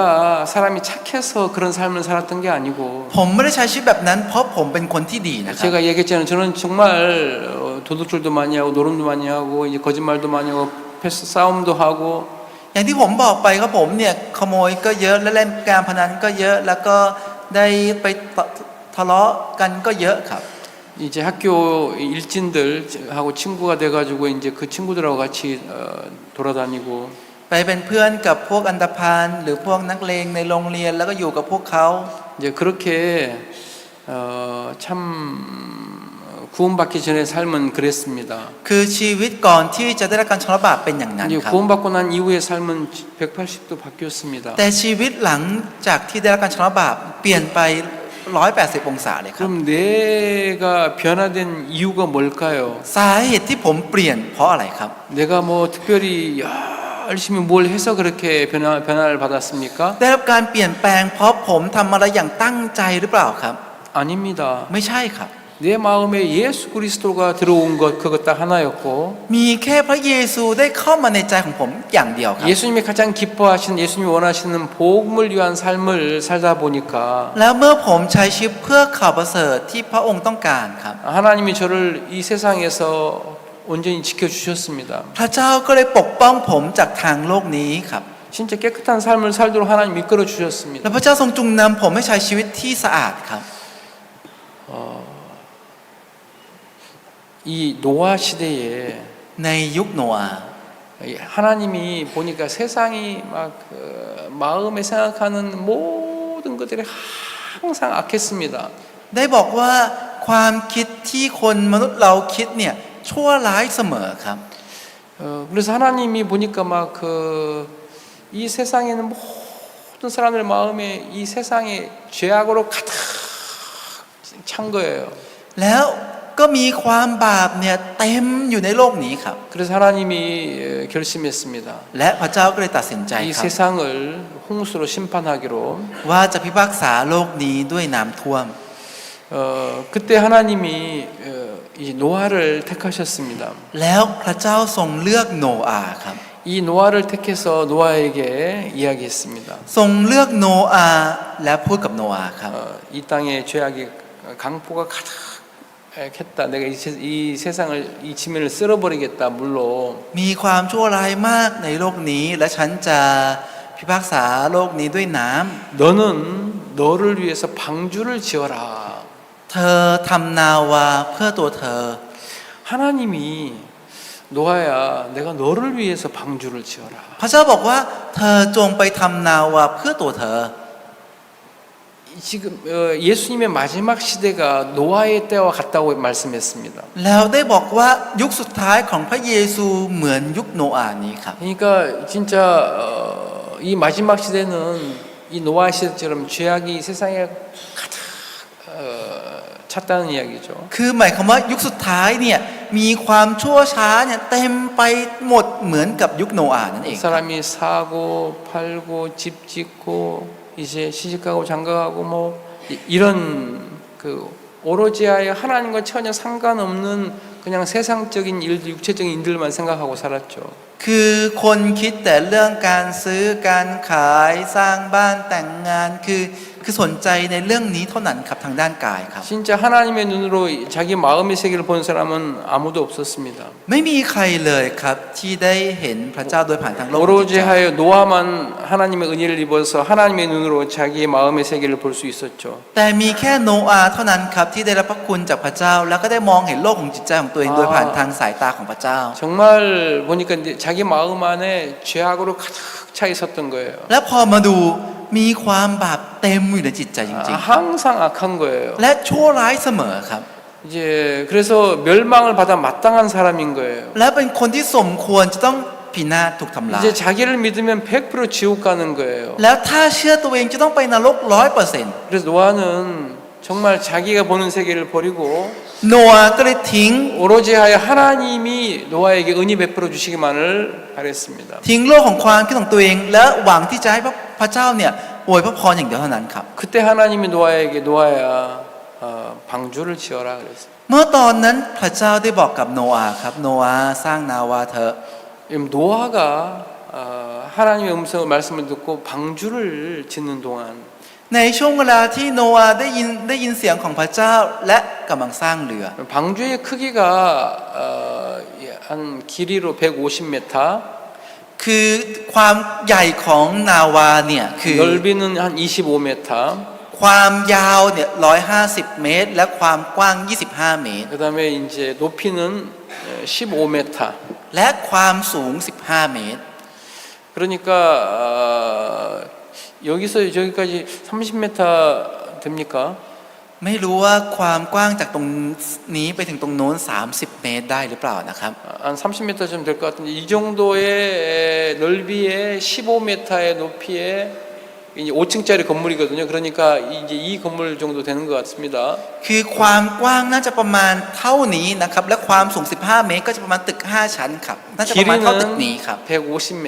사람이 착해서 그런 삶을 살았던 게 아니고 ผมไม่ได้ใช้ชีวิตแบบนั้นเพราะผมเป็นคนที่ดีนะครับ 제가 얘기했잖아요. 저는 정말 도둑질도 많이 하고 노름도 많이 하고 이제 거짓말도 많이 하고 패스 싸움도 하고 อย่างที่ผมบอกไปครับผมเนี่ยขโมยก็เยอะและเล่นการพนันก็เยอะแล้วก็ได้ไปทะเลาะกันก็เยอะครับ 이제 학교 일진들하고 친구가 돼가지고 이제 그 친구들하고 같이 돌아다니고 ไปเป็นเพื่อนกับพวกอันธพาลหรือพวกนักเลงในโรงเรียนแล้วก็อยู่กับพวกเขา 이제 그렇게 참 구원받기 전에 삶은 그랬습니다. คือชีวิตก่อนที่จะได้รับการชำระบาปเป็นอย่างนั้น 이제 ครับ 구원받고 난 이후의 삶은 180도 바뀌었습니다. แต่ชีวิตหลังจากที่ได้รับการชำระบาปเปลี่ยนไป180องศาเลยครับ 그럼 내가 변화된 이유가 뭘까요? สาเหตุที่ผมเปลี่ยนเพราะอะไรครับ 내가 뭐 특별히 열심히 뭘 해서 그렇게 변화를 받았습니까? ได้รับการเปลี่ยนแปลงเพราะผมทำอะไรอย่างตั้งใจหรือเปล่าครับ 아닙니다. ไม่ใช่ครับ 내 마음에 예수 그리스도가 들어온 것 그것 딱 하나였고 มีแค่พระเยซูได้เข้ามาในใจของผมอย่างเดียวครับ 예수님이 가장 기뻐하시는 예수님이 원하시는 복음을 위한 삶을 살다 보니까 แล้วเมื่อผมใช้ชีวิตเพื่อข่าวประเสริฐที่พระองค์ต้องการครับ 하나님이 저를 이 세상에서 온전히 지켜주셨습니다. พระเจ้าก็เลยปกป้องผมจากทางโลกนี้ครับ 진짜 깨끗한 삶을 살도록 하나님 이끌어 주셨습니다. และพระเจ้าทรงจุงนำผมให้ใช้ชีวิตที่สะอาดครับ 이 노아 시대에 ในยุคโนอาห์ 하나님이 보니까 세상이 막 마음에 생각하는 모든 것들이 항상 악했습니다. ได้บอกว่าความคิดที่คนมนุษย์เราคิดเนี่ยชั่วร้ายเสมอครับ 그래서 하나님이 보니까 막 이 세상에는 모든 사람들의 마음에 이 세상에 죄악으로 가득 찬 거예요. แล้วก็มีความบาปเนี่ยเต็มอยู่ในโลกนี้ครับ 그래서 하나님이 결심했습니다. และพระเจ้าก็เลยตัดสินใจ 이 ครับ 세상을 홍수로 심판하기로. ว่าจะพิพากษาโลกนี้ด้วยน้ำท่วม 그때 하나님이 이 노아를 택하셨습니다. แล้วพระเจ้าทรงเลือกโนอาห์ครับ 이 노아를 택해서 노아에게 이야기했습니다. ทรงเลือกโนอาห์และพูดกับโนอาห์ครับ 이 땅에 죄악의 강포가 가득했다. 내가 이 세상을 이 지면을 쓸어버리겠다. 물로. มีความชั่วร้ายมากในโลกนี้และฉันจะพิพากษาโลกนี้ด้วยน้ำ 너는 너를 위해서 방주를 지어라. เธอทำนาวาเพื่อตัวเธอ 하나님이 노아야, 내가 너를 위해서 방주를 지어라. พระเจ้าบอกว่าเธอจงไปทำนาวาเพื่อตัวเธอ 지금 예수님의 마지막 시대가 노아의 때와 같다고 말씀했습니다. แล้วได้บอกว่ายุคสุดท้ายของพระเยซูเหมือนยุคโนอาห์นี้ครับ 그러니까 진짜 이 마지막 시대는 이 노아 시대처럼 죄악이 세상에 가득 찼다는 이야기죠. คือหมายความว่ายุคสุดท้ายเนี่ยมีความชั่วช้าเนี่ยเต็มไปหมดเหมือนกับยุคโนอาห์นั่นเอง 사람이 사고 팔고 집 짓고 이제 시집가고 장가가고 뭐 이런 그 오로지하여 하나님과 전혀 상관없는 그냥 세상적인 일들, 육체적인 일들만 생각하고 살았죠. คือคนคิดแต่เรื่องการซื้อการขายสร้างบ้านแต่งงานคือสนใจในเรื่องนี้เท่านั้นครับทางด้านกายครับ 진짜 하나님의 눈으로 자기 마음의 세계를 본 사람은 아무도 없었습니다. ไม่มีใครเลยครับที่ได้เห็นพระเจ้าโดยผ่านทางโลกจิตใจ 오로지하여 노아만 하나님의 은혜를 입어서 하나님의 눈으로 자기의 마음의 세계를 볼 수 있었죠. แต่มีแค่โนอาห์เท่านั้นครับที่ได้รับพระคุณจากพระเจ้าแล้วก็ได้มองเห็นโลกของจิตใจของตัวเองโดยผ่านทางสายตาของพระเจ้า 정말 보니까 이제 자기 마음 안에 죄악으로 가득 차 있었던 거예요. และพอมาดูมีความบาปเต็มอยู่ในจิตใจจริง 항상 악한 거예요. ๆและชั่วร้ายเสมอครับ 이제 그래서 멸망을 받아 마땅한 사람인 거예요. และเป็นคนที่สมควรจะต้องพินาศถูกทำลาย 이제 자기를 믿으면 100% 지옥 가는 거예요. แล้วถ้าเชื่อตัวเองจะต้องไปนรก 100% 그래서 노아는 정말 자기가 보는 세계를 버리고 โนอาห์ก็เลยทิ้ง 오로지하여 하나님이 노아에게 은혜 베풀어 주시기만을 바랬습니다. ทิ้งโลกของความคิดของตัวเองและหวังที่จะให้พระเจ้าเนี่ยอวยพระพรอย่างเดียวเท่านั้นครับ 그때 하나님이 노아에게 노아야 방주를 지어라 그랬어요. เมื่อตอนนั้นพระเจ้าได้บอกกับโนอาห์ครับโนอาห์สร้างนาวาเถอะ 노아가 하나님의 음성을 말씀을 듣고 방주를 짓는 동안 ในช่วงเวลาที่โนอาห์ได้ยินเสียงของพระเจ้าและกำลังสร้างเรือ 방주의 크기가 한 길이로 150m, คือความใหญ่ของนาวาเนี่ยคือ 넓이는 한 25m, ความยาวเนี่ย150 เมตรและความกว้าง25 เมตร 그다음에 이제 높이는 15m. และความสูง15 เมตร 그러니까 여기서 저기까지 30m 됩니까? ไม่รู้ว่าความกว้างจากตรงนี้ไปถึงตรงโน้น30 เมตรได้หรือเปล่านะครับ 한 30m 좀 될 것 같은데 이 정도의 넓이에 15m의 높이에 이제 5층짜리 건물이거든요. 그러니까 이제 이 건물 정도 되는 것 같습니다. คือความกว้างน่าจะประมาณเท่านี้นะครับและความสูง15 เมตรก็จะประมาณตึก5 ชั้นครับน่าจะประมาณเท่าตึกนี้ครับ 150m.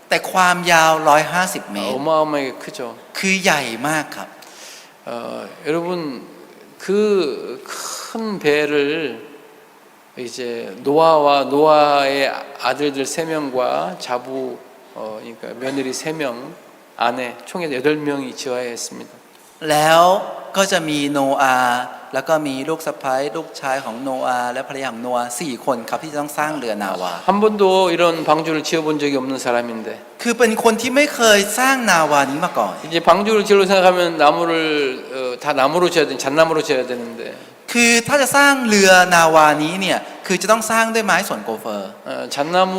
แต่ความยาว150 เมตร 어마어마하게 크죠. คือใหญ่มากครับ 여러분 그 큰 배를 이제 노아와 노아의 아들들 3명과 자부 그러니까 며느리 3명 아내 총에 8명이 지어야 했습니다. แล้วก็จะมีโนอาห์แล้วก็มีลูกสะใภ้ลูกชายของโนอาห์และภรรยาของโนอาห์4 คนครับที่จะต้องสร้างเรือนาวา 한 번도 이런 방주를 지어본 적이 없는 사람인데 คือเป็นคนที่ไม่เคยสร้างนาวานี้มาก่อน 이제 방주를 지으려고 생각하면 나무를 다 나무로 지어야 되 잣나무로 지어야 되는데 คือถ้าจะสร้างเรือนาวานี้เนี่ยคือจะต้องสร้างด้วยไม้สวนโกเฟอร์ 잣나무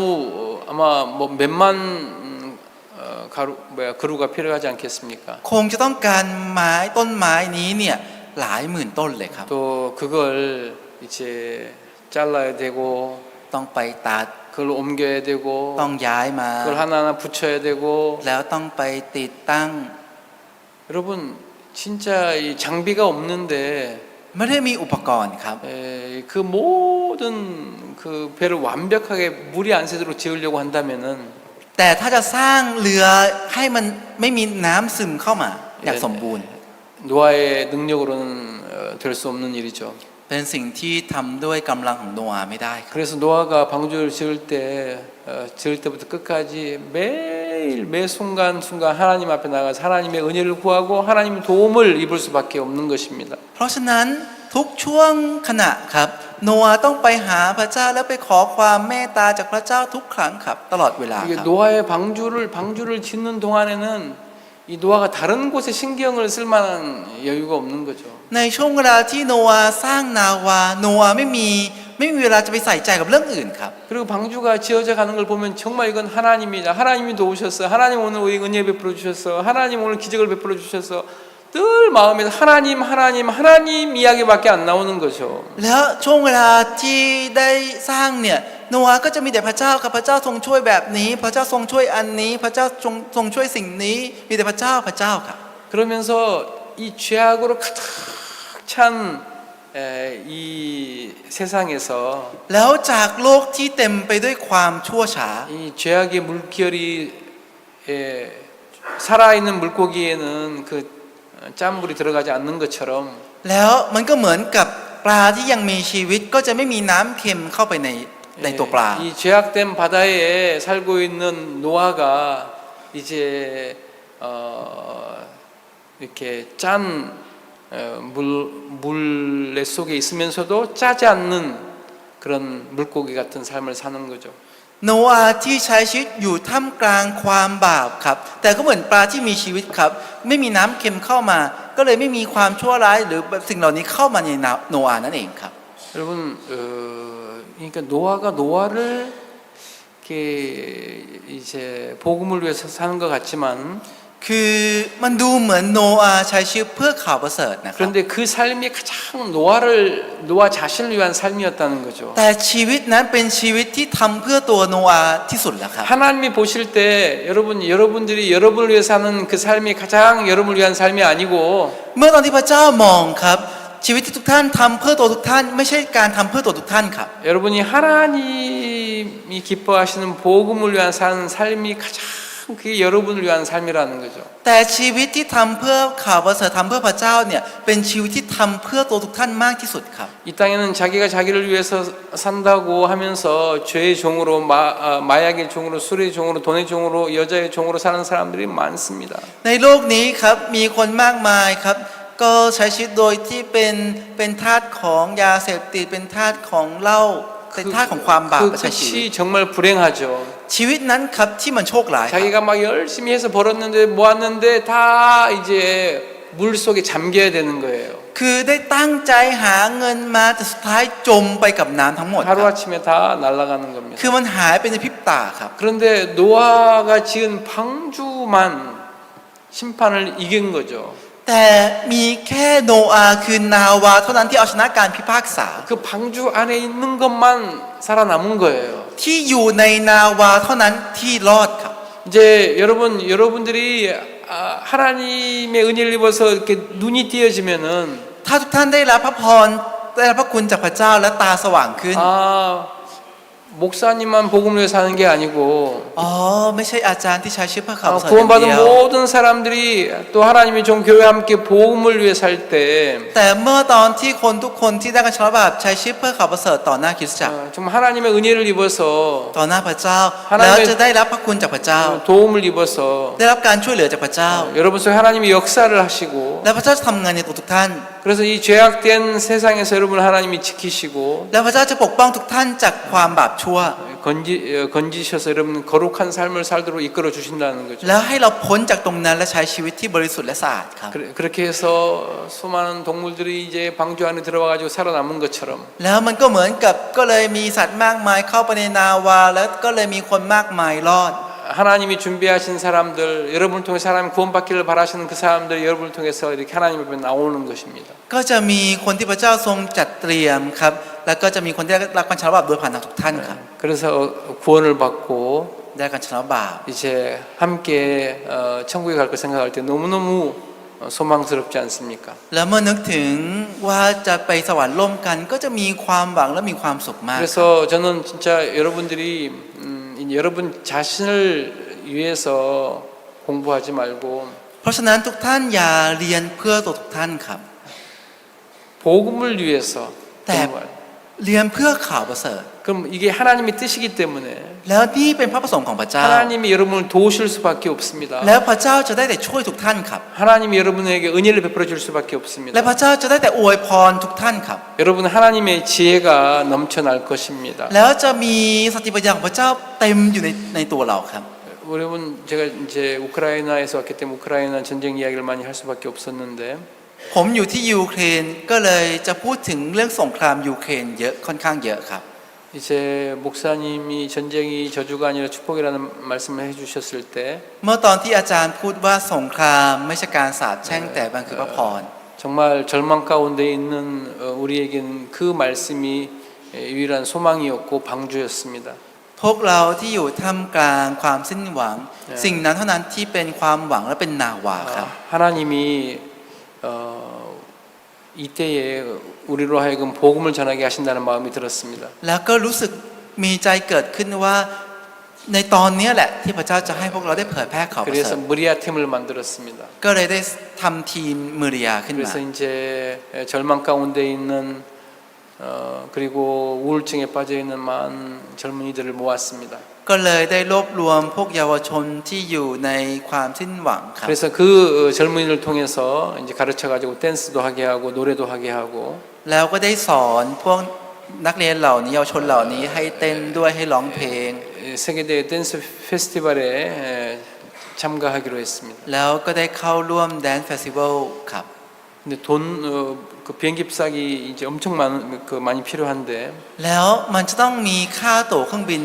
아마 뭐 몇만 그루가 필요하지 않겠습니까? คงจะต้องการไม้ต้นไม้นี้เนี่ย หลายหมื่นต้นเลยครับ 또 그걸 이제 잘라야 되고 ต้องไปตัด 그걸 옮겨야 되고 ต้องย้ายมา 그걸 하나하나 붙여야 되고 แล้วต้องไปติดตั้ง 여러분 진짜 이 장비가 없는데 ไม่ได้มีอุปกรณ์ครับ 그 모든 그 배를 완벽하게 물이 안 새도록 지으려고 한다면은 แต่ถ้าจะสร้างเรือให้มันไม่มีน้ำซึมเข้ามาอย่างสมบูรณ์ 노아의 능력으로는 될 수 없는 일이죠. เป็นสิ่งที่ทำด้วยกำลังของโนอาห์ไม่ได้ครับ 그래서 노아가 방주를 지을 때부터 끝까지 매일 매 순간 하나님 앞에 나가서 하나님의 은혜를 구하고 하나님의 도움을 입을 수밖에 없는 것입니다. เพราะฉะนั้นทุกช่วงขณะครับโนอาห์ต้องไปหาพระเจ้าแล้วไปขอความเมตตาจากพระเจ้าทุกครั้งครับตลอดเวลา 이게 ครับ 노아의 방주를 짓는 동안에는 이 노아가 다른 곳에 신경을 쓸 만한 여유가 없는 거죠. ในช่วงเวลาที่โนอาห์สร้างนาวาโนอาห์ไม่มีเวลาจะไปใส่ใจกับเรื่องอื่นครับ 그리고 방주가 지어져 가는 걸 보면 정말 이건 하나님이다. 하나님이 도우셨어. 하나님 오늘 우리 은혜 베풀어 주셨어. 하나님 오늘 기적을 베풀어 주셨어. 늘 마음에서 하나님 이야기밖에 안 나오는 거죠. แล้วช่วงเวลาที่ได้สร้างเนี่ยโนอาห์ก็จะมีแต่พระเจ้าครับพระเจ้าทรงช่วยแบบนี้พระเจ้าทรงช่วยอันนี้พระเจ้าทรงช่วยสิ่งนี้มีแต่พระเจ้าครับ 그러면서 이 죄악으로 가득 찬 이 세상에서 แล้วจากโลกที่เต็มไปด้วยความชั่วช้า 이 죄악의 물결이 살아있는 물고기에는 그 짠물이 들어가지 않는 것처럼 แล้วมันก็เหมือนกับปลาที่ยังมีชีวิตก็จะไม่มีน้ำเค็มเข้าไปในตัวปลา 이 죄악된 바다에 살고 있는 노아가 이제 이렇게 짠 물내 속에 있으면서도 짜지 않는 그런 물고기 같은 삶을 사는 거죠. โนอาห์ที่ใช้ชีวิตอยู่ท่ามกลางความบาปครับแต่ก็เหมือนปลาที่มีชีวิตครับไม่มีน้ำเค็มเข้ามาก็เลยไม่มีความชั่วร้ายหรือสิ่งเหล่านี้เข้ามาในโนอาห์นั่นเองครับ 여러분 그러니까 노아가 노아를 이렇게 이제 복음을 위해서 사는 것 같지만 คือมันดูเหมือนโนอาห์ใช้ชีวิตเพื่อข่าวประเสริฐนะครับ 그런데 그 삶이 가장 노아 자신을 위한 삶이었다는 거죠. แต่ชีวิตนั้นเป็นชีวิตที่ทำเพื่อตัวโนอาห์ที่สุดแล้วครับ 하나님이 보실 때 여러분들이 여러분을 위해 사는 그 삶이 가장 여러분을 위한 삶이 아니고 เมื่อตอนที่พระเจ้ามองครับชีวิตที่ทุกท่านทำเพื่อตัวทุกท่านไม่ใช่การทำเพื่อตัวทุกท่านครับ 여러분이 하나님이 기뻐하시는 복음을 위한 사는 삶이 가장 그게 여러분을 위한 삶이라는 거죠. แต่ชีวิตที่ทำเพื่อข่าวประเสริฐทำเพื่อพระเจ้าเนี่ยเป็นชีวิตที่ทำเพื่อตัวทุกท่านมากที่สุดครับ 이 땅에는 자기가 자기를 위해서 산다고 하면서 죄의 종으로 마약의 종으로 술의 종으로 돈의 종으로 여자의 종으로 사는 사람들이 많습니다. ในโลกนี้ครับมีคนมากมายครับก็ใช้ชีวิตโดยที่เป็นทาสของยาเสพติดเป็นทาสของเหล้าเป็นทาสของความบาป 그 ใช้ชีวิต 끝이 정말 불행하죠. ชีวิตนั้นครับที่มันโชคร้ายครับ 자기가 막 열심히 해서 벌었는데 모았는데 다 이제 물 속에 잠겨야 되는 거예요. คือได้ตั้งใจหาเงินมาแต่สุดท้ายจมไปกับน้ำทั้งหมดครับ 하루아침에 다 날아가는 겁니다. คือมันหายไปในพริบตาครับ 그런데 노아가 지은 방주만 심판을 이긴 거죠. แต่มีแค่โนอาห์คือนาวาเท่านั้นที่เอาชนะการพิพากษา 그 방주 안에 있는 것만 살아남은 거예요. ที่อยู่ในนาวาเท่านั้นที่รอดครับ 이제 여러분들이 하나님의 은혜를 입어서 이렇게 눈이 띄어지면은 ถ้าทุกท่านได้รับพระพรได้รับพระคุณจากพระเจ้าและตาสว่างขึ้น 목사님만 복음을 위해 사는 게 아니고 อ๋อไม่ใช่อาจารย์ที่ใช้ชีวิตเพื่อข่าวประเสริฐอย่าง 구원받은 เดียว 모든 사람들이 또 하나님의 종 교회 함께 복음을 위해 살 때 แต่เมื่อตอนที่คนทุกคนที่ได้การชำระบาปใช้ชีวิตเพื่อข่าวประเสริฐต่อหน้าคริสตจักร 좀 하나님의 은혜를 입어서 ต่อหน้าพระเจ้า 하나님의 แล้วจะได้รับพระคุณจากพระเจ้า 도움을 입어서 ได้รับการช่วยเหลือจากพระเจ้า 여러분 속에 하나님이 역사를 하시고 และพระเจ้าจะทำงานในตัวทุกท่าน 그래서 이 죄악된 세상에서 여러분을 하나님이 지키시고 และพระเจ้าจะปกป้องทุกท่านจากความบาปชั่ว 건지셔서 여러분 거룩한 삶을 살도록 이끌어 주신다는 거죠. แล้วให้เราพ้นจากตรงนั้นและใช้ชีวิตที่บริสุทธิ์และสะอาดครับ 그렇게 해서 수많은 동물들이 이제 방주 안에 들어와가지고 살아남은 것처럼 แล้วมันก็เหมือนกับก็เลยมีสัตว์มากมายเข้าไปในนาวาแล้วก็เลยมีคนมากมายรอด 하나님이 준비하신 사람들, 여러분을 통해 사람이 구원받기를 바라시는 그 사람들, 여러분을 통해서 이렇게 하나님 앞에 나오는 것입니다. ก็จะมีคนที่พระเจ้าทรงจัดเตรียมครับแล้วก็จะมีคนที่ได้รับการชำระบาปโดยผ่านทางทุกท่านครับ 그래서 구원을 받고 ได้การชำระบาป 이제 함께 천국에 갈 거 생각할 때 너무너무 소망스럽지 않습니까? แล้วเมื่อนึกถึงว่าจะไปสวรรค์ร่วมกันก็จะมีความหวังและมีความสุขมาก 그래서 저는 진짜 여러분들이 여러분 자신을 위해서 공부하지 말고 เพราะฉะนั้นทุกท่านอย่าเรียนเพื่อตัวทุกท่านครับ 복음을 위해서 네. 공부할. เรียนเพื่อข่าวประเสริฐ 그럼 이게 하나님의 뜻이기 때문에 แล้วนี่เป็นพระประสงค์ของพระเจ้า 하나님이 여러분을 도우실 수밖에 없습니다. แล้วพระเจ้าจะได้แต่ช่วยทุกท่านครับ 하나님이 여러분에게 은혜를 베풀어 줄 수밖에 없습니다. และพระเจ้าจะได้แต่อวยพรทุกท่านครับ 여러분 하나님의 지혜가 넘쳐날 것입니다. แล้วจะมีสติปัญญาของพระเจ้าเต็มอยู่ในตัวเราครับ 여러분 제가 이제 우크라이나에서 왔기 때문에 우크라이나 전쟁 이야기를 많이 할 수밖에 없었는데 ผมอยู่ที่ยูเครนก็เลยจะพูดถึงเรื่องสงครามยูเครนเยอะค่อนข้างเยอะครับ 이제 목사님이 전쟁이 저주가 아니라 축복이라는 말씀을 해주셨을 때 เมื่อตอนที่อาจารย์พูดว่าสงครามไม่ใช่การสาปแช่งแต่มันคือพระพร 정말 절망 가운데 있는 우리에게는 그 말씀이 유일한 소망이었고 방주였습니다. พวกเราที่อยู่ท่ามกลางความสิ้นหวัง สิ่งนั้นเท่านั้นที่เป็นความหวังและเป็นนาวาครับ 하나님이 이때에 우리로 하여금 복음을 전하게 하신다는 마음이 들었습니다. แล้วก็รู้สึกมีใจเกิดขึ้นว่าในตอนนี้แหละที่พระเจ้าจะให้พวกเราได้เผยแพร่ข่าวประเสริ 그래서 ฐ 무리아 팀을 만들었습니다. ก็เลยได้ทำทีมมือริยาขึ้นมา 그래서 이제 절망 가운데 있는 그리고 우울증에 빠져 있는 많은 젊은이들을 모았습니다. ก็เลยได้รวบรวมพวกเยาวชนที่อยู่ในความสิ้นหวังครับ 그래서 그 젊은이를 통해서 이제 가르쳐 가지고 댄스도 하게 하고 노래도 하게 하고 แล้วก็ได้สอนพวกนักเรียนเหล่านี้เยาวชนเหล่านี้ให้เต้นด้วยให้ร้องเพลง 세계대회 댄스 페스티벌에 참가하기로 했습니다. แล้วก็ได้เข้าร่วมแดนซ์เฟสติวัลครับ 근데 그 비행기 비싸기 이제 엄청 많이 필요한데 แล้วมันจะต้องมีค่าตั๋วเครื่องบิน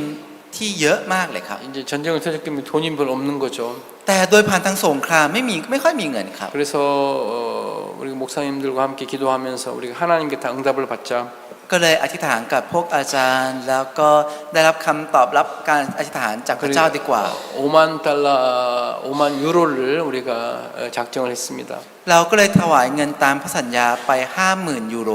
ที่เยอะมากเลยครับ 이제 전쟁을 터졌기 때문에 돈이 별로 없는 거죠. แต่โดยผ่านทางสงครามไม่ค่อยมีเงินครับ 그래서 우리 목사님들과 함께 기도하면서 우리가 하나님께 다 응답을 받자. ก็เลยอธิษฐานกับพวกอาจารย์ แล้วก็ได้รับคำตอบรับการอธิษฐานจากพระเจ้าดีกว่า 5만 달러, 5만 유로를 우리가 작정을 했습니다. เราก็เลยถวายเงินตามพระสัญญาไป 50,000 ยูโร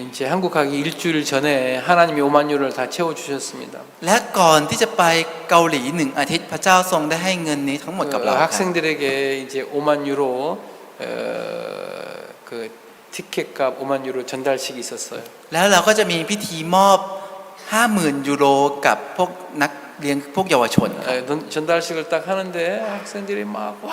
이제 한국 가기 일주일 전에 하나님이 5만 유로를 다 채워 주셨습니다. และก่อนที่จะไปเกาหลี1 อาทิตย์พระเจ้าทรงได้ให้เงินนี้ทั้งหมดกับเราครับ 학생들에게 이제 5만 유로 그 티켓값 5만 유로 전달식이 있었어요. แล้วเราก็จะมีพิธีมอบ 50,000 ยูโรกับพวกนักเรียนพวกเยาวชนครับ 전달식을 딱 하는데 학생들이 막 와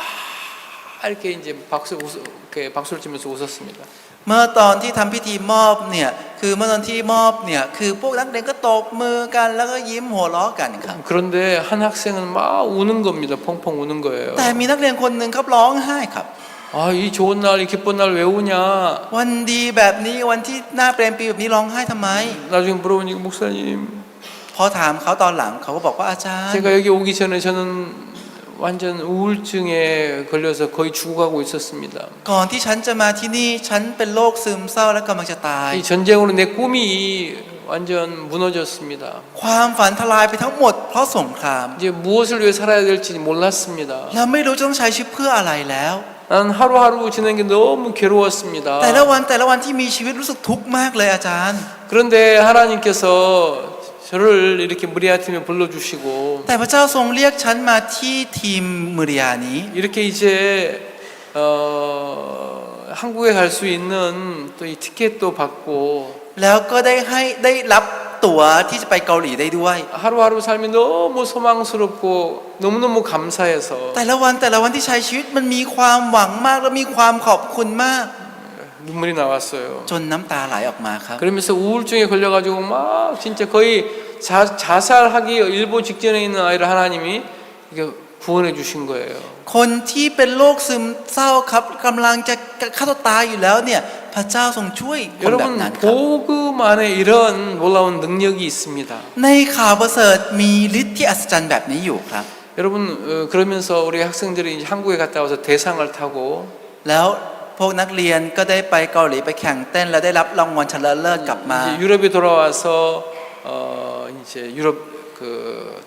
이렇게 이제 박수를 치면서 웃었습니다. เมื่อตอนที่ทำพิธีมอบเนี่ยคือเมื่อตอนที่มอบเนี่ยคือพวกนักเรียนก็ตบมือกันแล้วก็ยิ้มหัวเราะกันครับ 그런데 한 학생은 막 우는 겁니다. 펑펑 우는 거예요. แต่มีนักเรียนคนหนึ่งครับร้องไห้ครับ 아, 이 좋은 날, 이 기쁜 날 왜 우냐? วันดีแบบนี้วันที่น่าเปรมปรีแบบนี้ร้องไห้ทำไม 나중에 물어보니까 목사님, พอถามเขาตอนหลังเขาก็บอกว่าอาจารย์ 제가 여기 오기 전에 저는 완전 우울증에 걸려서 거의 죽어가고 있었습니다. ก่อนที่ฉันจะมาที่นี่ฉันเป็นโรคซึมเศร้าและกำลังจะตาย 이 전쟁으로 내 꿈이 완전 무너졌습니다. ความฝันทลายไปทั้งหมดเพราะสงคราม 이제 무엇을 위해 살아야 될지 몰랐습니다. เราไม่รู้จะต้องใช้ชีวิตเพื่ออะไรแล้ว 나는 하루하루 지내는 게 너무 괴로웠습니다. แต่ละวันที่มีชีวิตรู้สึกทุกข์มากเลยอาจารย์ 그런데 하나님께서 저를 이렇게 무리아 팀에 불러주시고 แต่พระเจ้าทรงเรียกฉันมาที่ทีมมือริยานี้ 이렇게 이제 한국에 갈 수 있는 또 이 티켓도 받고 แล้วก็ได้รับตั๋วที่จะไปเกาหลีได้ด้วย 하루하루 삶이 너무 소망스럽고 너무너무 감사해서 แต่ละวันที่ใช้ชีวิตมันมีความหวังมากและมีความขอบคุณมาก 눈물이 나왔어요. จนน้ำตาไหลออกมาครับ 그러면서 우울증에 걸려가지고 막 진짜 거의 자살하기 일보 직전에 있는 아이를 하나님이 이게 구원해 주신 거예요. คนที่เป็นโรคซึมเศร้าครับกำลังจะฆ่าตัวตายอยู่แล้วเนี่ยพระเจ้าทรงช่วยคนแบบ 여러분 นั้นครับ 복음 안에 이런 놀라운 능력이 있습니다. ในข่าวประเสริฐมีฤทธิ์ที่อัศจรรย์แบบนี้อยู่ครับ 여러분 그러면서 우리 학생들이 이제 한국에 갔다 와서 대상을 타고 แล้วพวกนักเรียนก็ได้ไปเกาหลีไปแข่งเต้นแล้วได้รับรางวัลชนะเลิศกลับมา 이제 유럽에 돌아와서 이제 유럽 그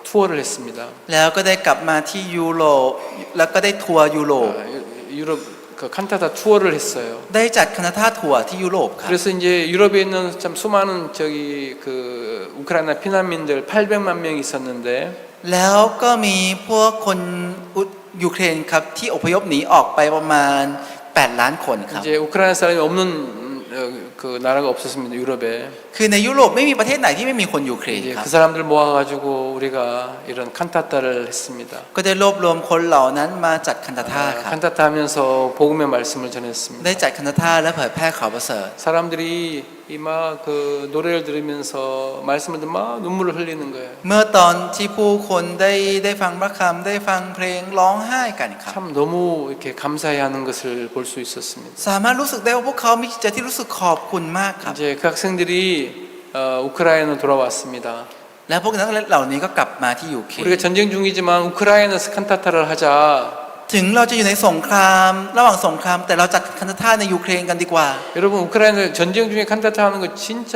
투어를 했습니다. แล้วก็ได้กลับมาที่ยุโรปแล้วก็ได้ทัวร์ยุโรป 유럽 그 칸타타 투어를 했어요. ได้จัดคณะท่าทัวร์ที่ยุโรปครับ 그래서 이제 유럽에 있는 참 수많은 저기 그 우크라이나 피난민들 800만 명이 있었는데 แล้วก็มีพวกคนยูเครนครับที่อพยพหนีออกไปประมาณ8 ล้านคนครับ 이제 우크라이나 사람이 없는 그 나라가 없었습니다. 유럽에. คือในยุโรปไม่มีประเทศไหนที่ไม่มีคนยูเครน 이제 ครับ 그 사람들 모아가지고 우리가 이런 칸타타를 했습니다. ก็ได้รวบรวมคนเหล่านั้นมาจัดคันธท่าครับ 칸타타 하면서 복음의 말씀을 전했습니다. ได้จัดคันธท่าและเผยแพร่ข่าวประเสริฐ 사람들이 막 그 노래를 들으면서 말씀을 듣고 막 눈물을 흘리는 거예요. เมื่อตอนที่ผู้คนได้ฟังพระคำได้ฟังเพลงร้องไห้กันครับ 참 너무 이렇게 감사해하는 것을 볼 수 있었습니다. สามารถรู้สึกได้ว่าพวกเขามีจิตใจที่รู้สึกขอบคุณมากครับ 이제 그 학생들이 우크라이나로 돌아왔습니다. และพวกนักเรียนเหล่านี้ก็กลับมาที่ยูเครน 우리가 전쟁 중이지만 우크라이나에서 칸타타를 하자. ถึงเราจะอยู่ในสงครามระหว่างสงครามแต่เราจัดคันธท่าในยูเครนกันดีกว่า 여러분 우크라이나 전쟁 중에 칸타타 하는 거 진짜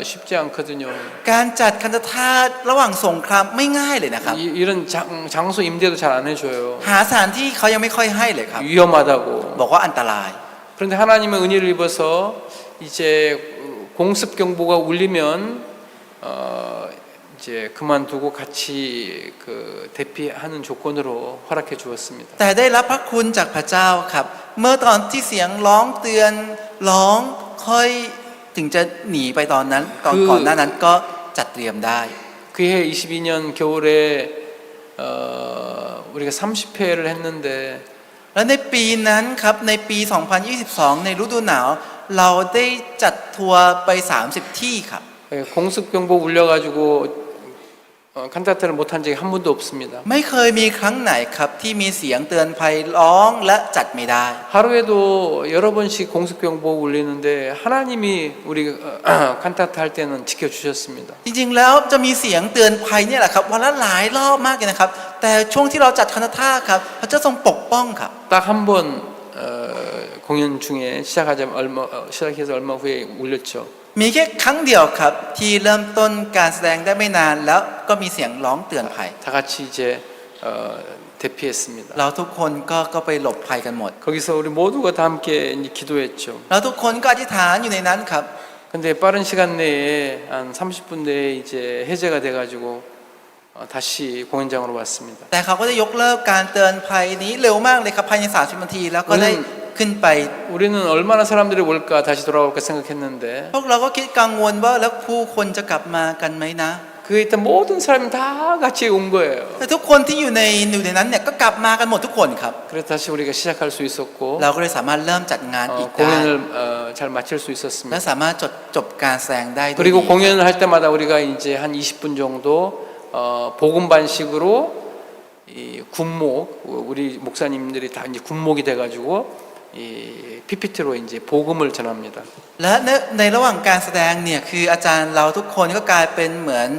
쉽지 않거든요. การจัดคันธท่าระหว่างสงครามไม่ง่ายเลยนะครับ 이런 장소 임대도 잘 안 해줘요. หาสถานที่เขายังไม่ค่อยให้เลยครับ 위험하다고. บอกว่าอันตราย 그런데 하나님의 은혜를 입어서 이제 공습 경보가 울리면 이제 그만두고 같이 그 대피하는 조건으로 허락해 주었습니다. แต่ได้รับพระคุณจากพระเจ้าครับ เมื่อตอนที่เสียงร้องเตือนร้องค่อยถึงจะหนีไปตอนนั้นตอนก่อนหน้านั้นก็จัดเตรียมได้ 그해 22년 겨울에 우리가 30회를 했는데 และในปีนั้นครับในปี 2022 ในฤดูหนาวเราได้จัดทัวร์ไป30 ที่ครับ 공습 경보 울려가지고 칸타타를 못한 적이 한 번도 없습니다. ไม่เคยมีครั้งไหนครับที่มีเสียงเตือนภัยร้องและจัดไม่ได้ 하루에도 여러 번씩 공습 경보 울리는데 하나님이 우리 칸타타 할 때는 지켜주셨습니다. จริงๆแล้วจะมีเสียงเตือนภัยเนี่ยแหละครับวันละหลายรอบมากเลยนะครับแต่ช่วงที่เราจัดคันธท่าครับพระเจ้าทรงปกป้องครับ 딱 한 번 공연 중에 시작해서 얼마 후에 울렸죠. มีแค่ครั้งเดียวครับที่เริ่มต้นการแสดงได้ไม่นานแล้วก็มีเสียงร้องเตือนภัย 다 같이 이제 대피했습니다. เราทุกคนก็ไปหลบภัยกันหมด 거기서 우리 모두가 다 함께 이제 기도했죠. เราทุกคนก็อธิษฐานอยู่ในนั้นครับ 근데 빠른 시간 내에 한 30분 내에 이제 해제가 돼가지고 다시 공연장으로 왔습니다. แต่เขาก็ได้ยกเลิกการเตือนภัยนี้เร็วมากเลยครับภายใน30 นาทีแล้วก็ได้ขึ้นไป 우리는 얼마나 사람들이 올까 다시 돌아올까 생각했는데 พวกเราก็คิดกังวลว่าแล้วผู้คนจะกลับมากันไหมนะ 그에 있던 모든 사람이 다 같이 온 거예요. แต่ทุกคนที่อยู่ในนั้นเนี่ยก็กลับมากันหมดทุกคนครับ 그래서 다시 우리가 시작할 수 있었고 เราก็เลยสามารถเริ่มจัดงานอีกได้ 공연을 잘 마칠 수 และ 있었습니다. สามารถจบการแสดงได้ด้วย 그리고 ดี 공연을 할 때마다 우리가 이제 한 20분 정도 복음 반식으로 이 군목 우리 목사님들이 다 이제 군목이 돼가지고 이 PPT로 이제 복음을 전합니다. และในระหว่างการแสดงเนี่ยคืออาจารย์เราทุกคนก็กลายเป็นเหมือน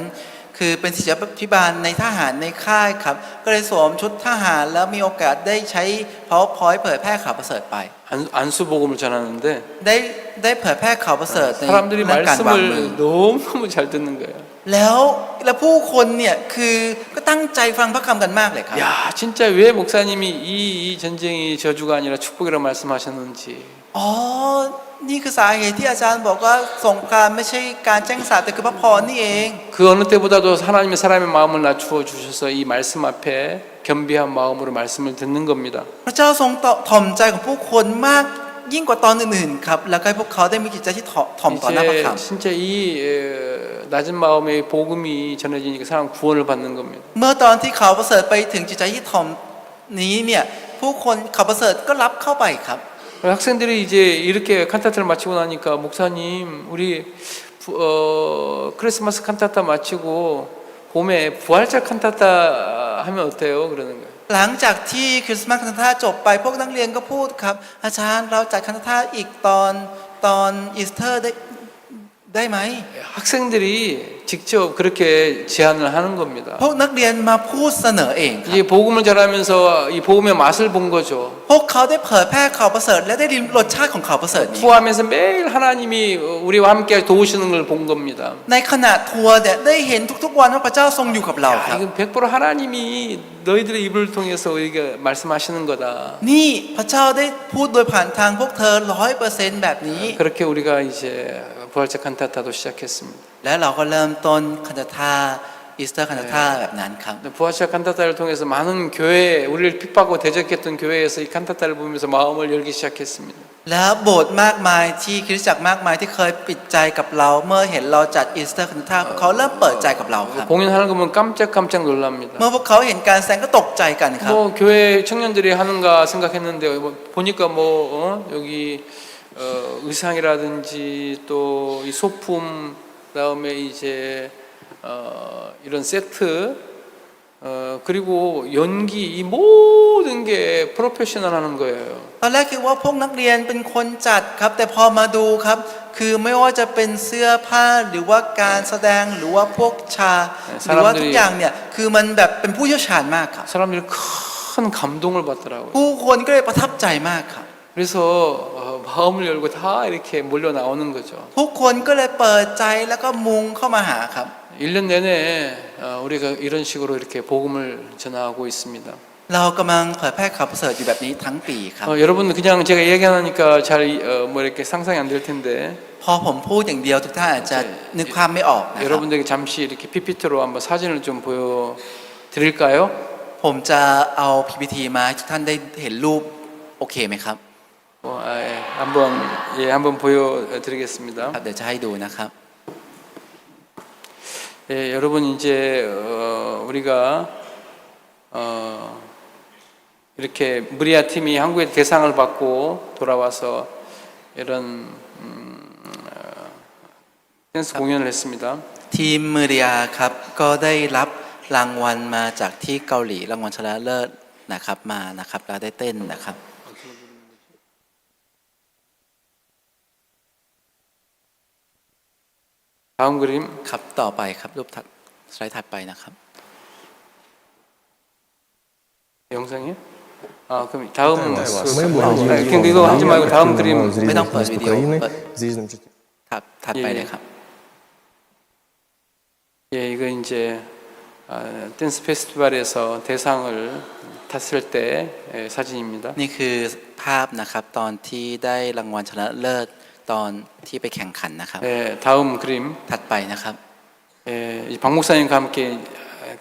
คือเป็นศิษยาภิบาลในทหารในค่ายครับก็เลยสวมชุดทหารแล้วมีโอกาสได้ใช้ PowerPoint เผยแพร่ข่าวประเสริฐไป 안수 복음을 전하는데 ได้เผยแพร่ข่าวประเสริฐใน 사람들이 เรื่องการวางมือ 말씀을 너무 잘 듣는 거예요. แล้วผู้คนเนี่ยคือก็ตั้งใจฟังพระคำกันมากเลยครับ 야, 진짜 왜 목사님이 이 전쟁이 저주가 아니라 축복이라고 말씀하셨는지. อ๋อนี่คือสาเหตุที่อาจารย์บอกว่าสงครามไม่ใช่การแจ้งสาปแต่คือพระพรนี่เอง 그 어느 때보다도 하나님의 사람의 마음을 낮추어 주셔서 이 말씀 앞에 겸비한 마음으로 말씀을 듣는 겁니다. พระเจ้าทรงถ่อมใจของผู้คนมากยิ่งกว่าตอนอื่นๆครับแล้วก็ให้พวกเขาได้มีจิตใจที่ถ่อมต่อหน้าพระ 이제 ค 진짜 이 낮은 마음의 복음이 전해지니까 사람 구원을 받는 겁니다. ำเมื่อตอนที่เขาประเสริฐไปถึงจิตใจที่ถ่อมนี้เนี่ยผู้คนเขาประเสริฐก็รับเข้าไปครับ 학생들이 이제 이렇게 칸타타를 마치고 나니까 목사님 우리 크리스마스 칸타타 마치고 봄에 부활절 칸타타 하면 어때요? 그러는 거예요. หลังจากที่คริสต์มาสคันธท่าจบไปพวกนักเรียนก็พูดครับอาจารย์เราจัดคันธท่าอีกตอนอีสเตอร์ได้ไหม 학생들이 직접 그렇게 제안을 하는 겁니다. พวกนักเรียนมาพูดเสนอเองครับ 이 복음을 전하면서 이 복음의 맛을 본 거죠. พวกเขาได้เผยแพร่ข่าวประเสริฐและได้ลิ้มรสชาติของข่าวประเสริฐนี้ 투하하면서 매일 하나님이 우리와 함께 도우시는 걸 본 겁니다. ในขณะทัวร์เนี่ยได้เห็นทุกๆวันว่าพระเจ้าทรงอยู่กับเราครับ 이건 100% 하나님이 너희들의 입을 통해서 우리가 말씀하시는 거다. นี่พระเจ้าได้พูดโดยผ่านทางพวกเธอ 100% แบบนี้ 그렇게 우리가 이제 부활절 칸타타도 시작했습니다. และเราก็เริ่มต้นคันธทาอีสเตอร์คันธทาแบบนั้นครับ 부활절 칸타타를 통해서 많은 교회, 우리를 핍박하고 대적했던 교회에서 이 칸타타를 보면서 마음을 열기 시작했습니다. และโบสถ์มากมายที่คริสตจักรมากมายที่เคยปิดใจกับเราเมื่อเห็นเราจัดอีสเตอร์คันธทาเขาเริ่มเปิดใจกับเราครับ 공연하는 거 보면 깜짝깜짝 놀랍니다. เมื่อพวกเขาเห็นการแสดงก็ตกใจกันครับ 뭐 교회 청년들이 하는가 생각했는데 보니까 뭐 여기 의상이라든지 또 이 소품 그다음에 이제 이런 세트 그리고 연기 이 모든 게 프로페셔널하는 거예요. ตอนแรกคิดว่าพวกนักเรียนเป็นคนจัดครับแต่พอมาดูครับคือไม่ว่าจะเป็นเสื้อผ้าหรือว่าการแสดงหรือว่าพวกฉากหรือว่าทุกอย่างเนี่ยคือมันแบบเป็นผู้เชี่ยวชาญมากครับ 사람들이 큰 감동을 받더라고요. ผู้คนก็เลยประทับใจมากครับ 그래서 마음을 열고 다 이렇게 몰려 나오는 거죠. ผู้คนก็เลยเปิดใจแล้วก็มุงเข้ามาหาครับ 1년 내내 우리가 이런 식으로 이렇게 복음을 전하고 있습니다. เรากำลังเผยแพร่ข่าวประเสริฐอยู่แบบนี้ทั้งปีครับ 여러분 그냥 제가 얘기하니까 잘 뭐 이렇게 상상이 안 될 텐데 พอผมพูดอย่างเดียวทุกท่านอาจจะนึกภาพไม่ออกนะครับ 여러분들에게 잠시 이렇게 PPT로 한번 사진을 좀 보여드릴까요? ผมจะเอา PPT มาให้ทุกท่านได้เห็นรูปโอเคไหมครับ 한번 한번 보여드리겠습니다. ครับเดี๋ยวจะให้ดูนะครับ 여러분 이제 우리가 이렇게 무리아 팀이 한국에 대상을 받고 돌아와서 이런 댄스 공연을 했습니다. ทีมมือเรียครับก็ได้รับรางวัลมาจากที่เกาหลีรางวัลชนะเลิศนะครับมานะครับแล้วได้เต้นนะครับ 다음 그림 ครับต่อไปครับรูปถัดสไลด์ถัดไปนะครับ 영상이요? 그럼 다음 Мы 그냥 이거 하지 말고 다음 그림 ไม่ต้องเปิด с วิดีโอ Украины. เปิด Здесь, значит, ถัดไปเลยครับ 이거 이제 댄스 페스티벌에서 대상을 탔을 때 사진입니다. นี่คือภาพนะครับตอนที่ได้รางวัลชนะเลิศตอนที่ไปแข่งขันนะครับ 다음 그림 ถัดไปนะครับ 박 목사님과 함께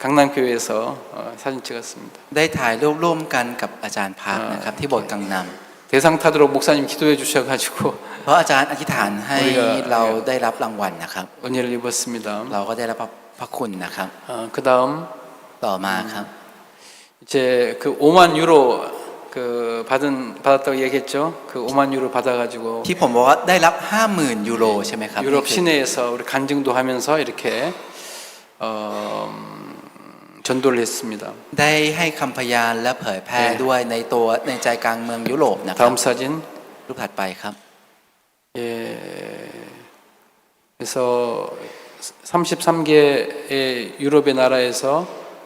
강남교회에서 사진 찍었습니다. ได้ถ่ายรูปร่วมกันกับอาจารย์พาร์คนะครับที่โบสถ์กังนำ 대상 타도록 목사님 기도해 주셔가지고 เพราะอาจารย์อธิษฐานให้เราได้รับรางวัลนะครับ 은혜를 입었습니다. เราก็ได้รับพระคุณนะครับ 그 다음 ต่อมาครับ 이제 그 5만 유로 받았다고 얘기했죠. 그 5만 유로 받아가지고 ที่ผมบอกว่าได้รับ 50,000 ยูโรใช่ไหมครับ 유럽 시내에서 우리 간증도 하면서 이렇게 전도를 했습니다. ได้ให้คำพยานและเผยแพร่ด้วยในใจกลางเมืองยุโรปนะครับ 다음 사진. รูปถัดไปครับ 그래서 33개의 유럽의 나라에서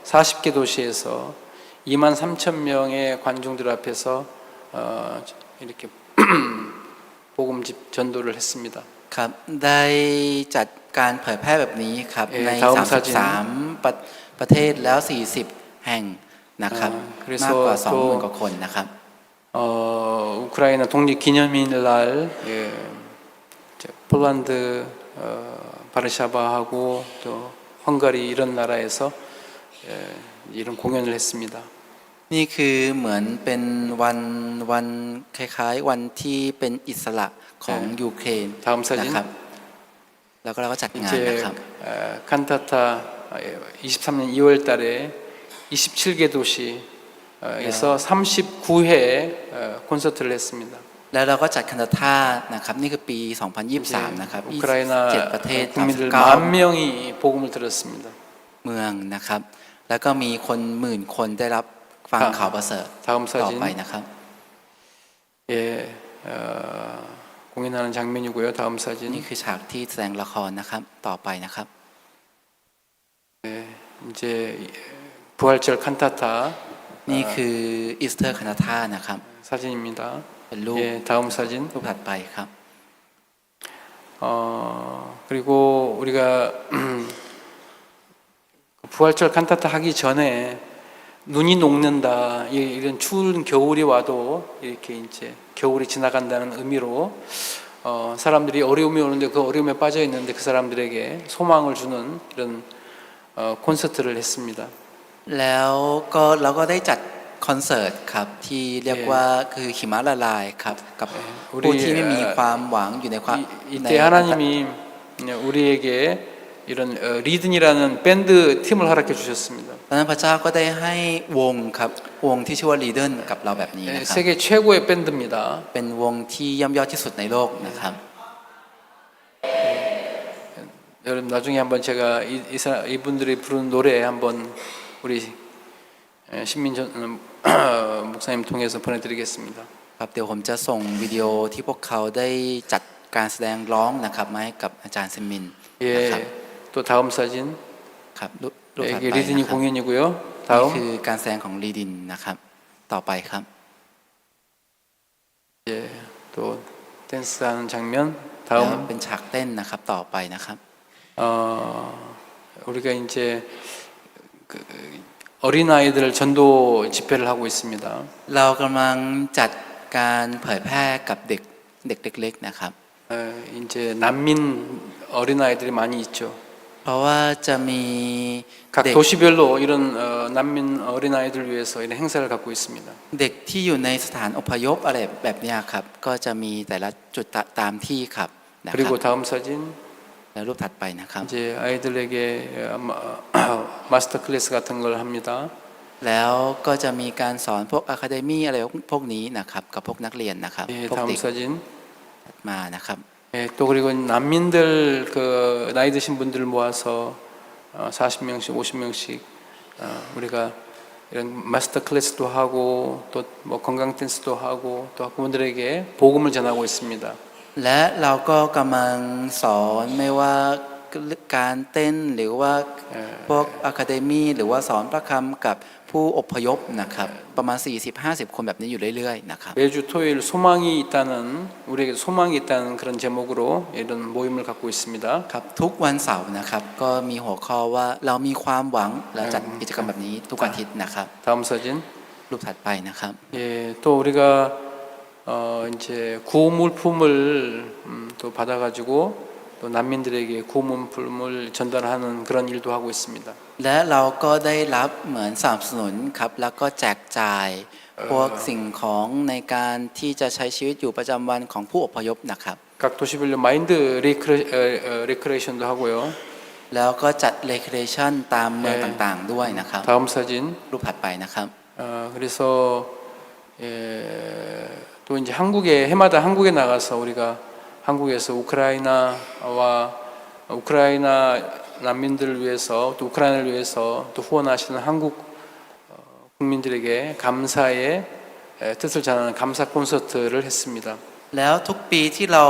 40개 도시에서 23,000명의 관중들 앞에서 이렇게 복음집 전도를 했습니다. ครับได้จัดการเผยแพร่แบบนี้ครับใน 33 ประเทศแล้ว 40 แห่งนะครับมากกว่า 20,000 กว่าคนนะครับ 우크라이나 독립 기념일 날 폴란드 바르샤바하고 또 헝가리 이런 나라에서 이런 공연을 했습니다. นี่คือเหมือนเป็นวันคล้ายๆวันที่เป็นอิสระของยูเครน 다음 사진. นะครับแล้วก็เราก็จัดงานนะ 이제 ครับ 칸타타 23년 2월 달에 27개 도시에서 39회 콘서트를 했습니다. แล้วเราก็จัดคันธทานะครับนี่คือปี 2023 นะครับ 우크라이나 27 ประเทศ 국민들 39 만 명이 복음을 들었습니다. เมืองนะครับแล้วก็มีคนหมื่นคนได้รับฟังข่าวประเสริฐ 다음 ต่อ 사진. ไปนะครับ 공연하는 장면이고요. 다음 นี่ 사진. คือฉากที่แสดงละครนะครับต่อไปนะครับ 이제 부활절 칸타타 นี่คืออีสเตอร์คานาธานะครับ 사진입니다. เป็นรูป 예, 다음 사진. รูปถัดไปครับ 그리고 우리가 부활절 칸타타 하기 전에 눈이 녹는다 이런 추운 겨울이 와도 이렇게 이제 겨울이 지나간다는 의미로 사람들이 어려움이 오는데 그 어려움에 빠져 있는데 그 사람들에게 소망을 주는 이런 콘서트를 했습니다. แล้วก็เราก็ได้จัดคอนเสิร์ตครับที่เรียกว่าคือหิมะละลายครับกับผู้ที่ไม่มีความหวังอยู่ในความ 이때 하나님이 우리에게 이런 리든이라는 밴드 팀을 허락해 주셨습니다. ตอนนั้นพระเจ้าก็ได้ให้วงครับวงที่ชื่อว่าลีเดนกับเราแบบนี้นะครับ 세계 최고의 밴드입니다. เป็นวงที่ย่ำยอดที่สุดในโลกนะครับ 여러분 나중에 한번 제가 이분들이 부르는 노래 한번 우리 신민전 목사님 통해서 보내드리겠습니다. ครับเดี๋ยวผมจะส่งวิดีโอที่พวกเขาได้จัดการแสดงร้องนะครับมาให้กับอาจารย์ซิมินนะครับ 예, 또 다음 사진. ครับรูปถัด 이게 ไป 리드니 นะครับ 공연이고요. นี่ 다음 คือการแสดงของลีดินนะครับต่อไปครับ 예, 또 댄스하는 장면. แล้ว 다음 เป็นฉากเต้นนะครับต่อไปนะครับ 우리가 이제 그 어린 아이들 전도 집회를 하고 있습니다. เรากำลังจัดการเผยแพร่กับเด็กเล็กๆนะครับ 이제 난민 어린 아이들이 많이 있죠. เพราะว่าจะมี 각 เด็ก 도시별로 이런 난민 어린 아이들 위해서 이런 행사를 갖고 있습니다. เด็กที่อยู่ในสถานอพยพอะไรแบบเนี้ยครับก็จะมีแต่ละจุดตามที่ครับนะครับ 그리고 다음 사진. แล้วรูปถัดไปนะครับ 이제 아이들에게 마스터 클래스 같은 걸 합니다. แล้วก็จะมีการสอนพวกอะคาเดมี่อะไรพวกนี้นะครับกับพวกนักเรียนนะครับ 예, พวก 다음 เด็ก 사진. มานะครับ 예, 또 그리고 난민들 그 나이 드신 분들 모아서 40명씩 50명씩 우리가 이런 마스터 클래스도 하고 또 뭐 건강 댄스도 하고 또 그분들에게 복음을 전하고 있습니다. และเราก็กำลังสอนไม่ว่าการเต้นหรือว่าพวกอะคาเดมี่หรือว่าสอนพระคำกับผู้อพยพนะครับประมาณ 40-50 คนแบบนี้อยู่เรื่อยๆนะครับ 매주 토요일 소망이 있다는 우리에게 소망이 있다는 그런 제목으로 이런 모임을 갖고 있습니다. ครับทุกวันเสาร์นะครับก็มีหัวข้อว่าเรามีความหวังและจัดกิจกรรมแบบนี้ทุกอาทิตย์นะครับ 다음 사진. รูปถัดไปนะครับ 예, 또 우리가 이제 구호물품을 또 받아가지고 또 난민들에게 구호물품을 전달하는 그런 일도 하고 있습니다. และเราก็ได้รับเหมือนสนับสนุนครับแล้วก็แจกจ่ายพวกสิ่งของในการที่จะใช้ชีวิตอยู่ประจำวันของผู้อพยพนะครับ 각 도시별로 마인드 리크레이션도 하고요. แล้วก็จัดเลคเรชั่นตามเมืองต่างๆด้วยนะครับ 다음 사진. รูปถัดไปนะครับ 그래서 예, 또 이제 해마다 한국에 나가서 우리가 한국에서 우크라이나 난민들을 위해서 또 우크라이나를 위해서 또 후원하시는 한국 국민들에게 감사의 뜻을 전하는 감사 콘서트를 했습니다. แล้วทุกปีที่เรา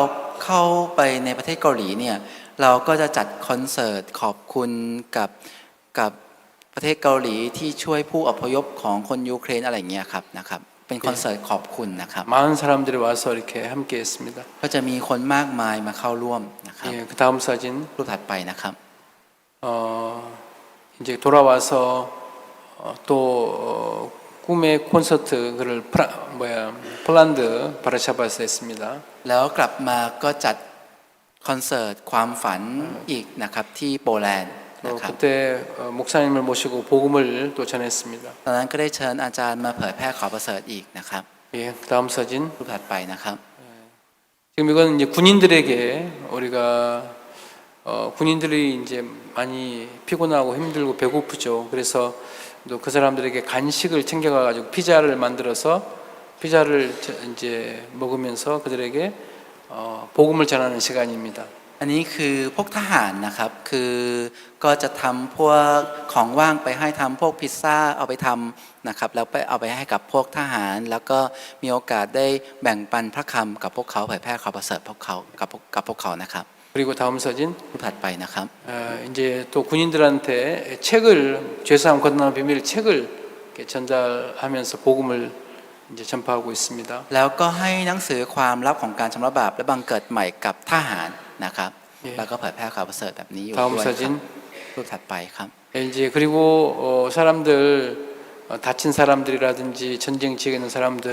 เข้าไปในประเทศเกาหลีเนี่ยเราก็จะจัดคอนเสิร์ตขอบคุณกับประเทศเกาหลีที่ช่วยผู้อพยพของคนยูเครนอะไรอย่างเงี้ยครับนะครับเป็นคอนเสิร์ตขอบคุณนะครับ 많은 사람들이 와서 이렇게 함께했습니다. ก็จะมีคนมากมายมาเข้าร่วมนะครับ 예, 그 다음 사진. รูปถัดไปนะครับ 이제 돌아와서 또 꿈의 콘서트 그를 폴란드 바르샤바에서 했습니다. แล้วกลับมาก็จัดคอนเสิร์ตความฝันอีกนะครับที่โปแลนด์นะครับ 그때 목사님을 모시고 복음을 또 전했습니다. ตอนนั้นก็ได้เชิญอาจารย์มาเผยแพร่ข่าวประเสริฐอีกนะครับ 예, 다음 사진. รูปถัดไปนะครับ 지금 이건 이제 군인들에게 우리가 군인들이 이제 많이 피곤하고 힘들고 배고프죠. 그래서 또 그 사람들에게 간식을 챙겨가지고 피자를 만들어서 피자를 이제 먹으면서 그들에게 복음을 전하는 시간입니다. อันนี้คือพวกทหารนะครับคือก็จะทำพวกของว่างไปให้ทำพวกพิซซ่าเอาไปทำนะครับแล้วไปเอาไปให้กับพวกทหารแล้วก็มีโอกาสได้แบ่งปันพระคำกับพวกเขาเผยแพร่ข่าวประเสริฐพวกเขากับพวกเขานะครับ 그리고 다음 사진. รูปถัดไปนะครับ 이제 또 군인들한테 책을 죄사함 건너는 비밀 책을 이렇게 전달하면서 복음을 이제 전파하고 있습니다. แล้วก็ให้หนังสือความลับของการชำระบาปและบังเกิดใหม่กับทหารนะครับ แล้วก็เผยแพร่ข่าวประเสริฐแบบนี้อยู่ 다음 ด้วยครับ 사진. รูปถัดไปครับ 이제 그리고 사람들 다친 사람들이라든지 전쟁 지역에 있는 사람들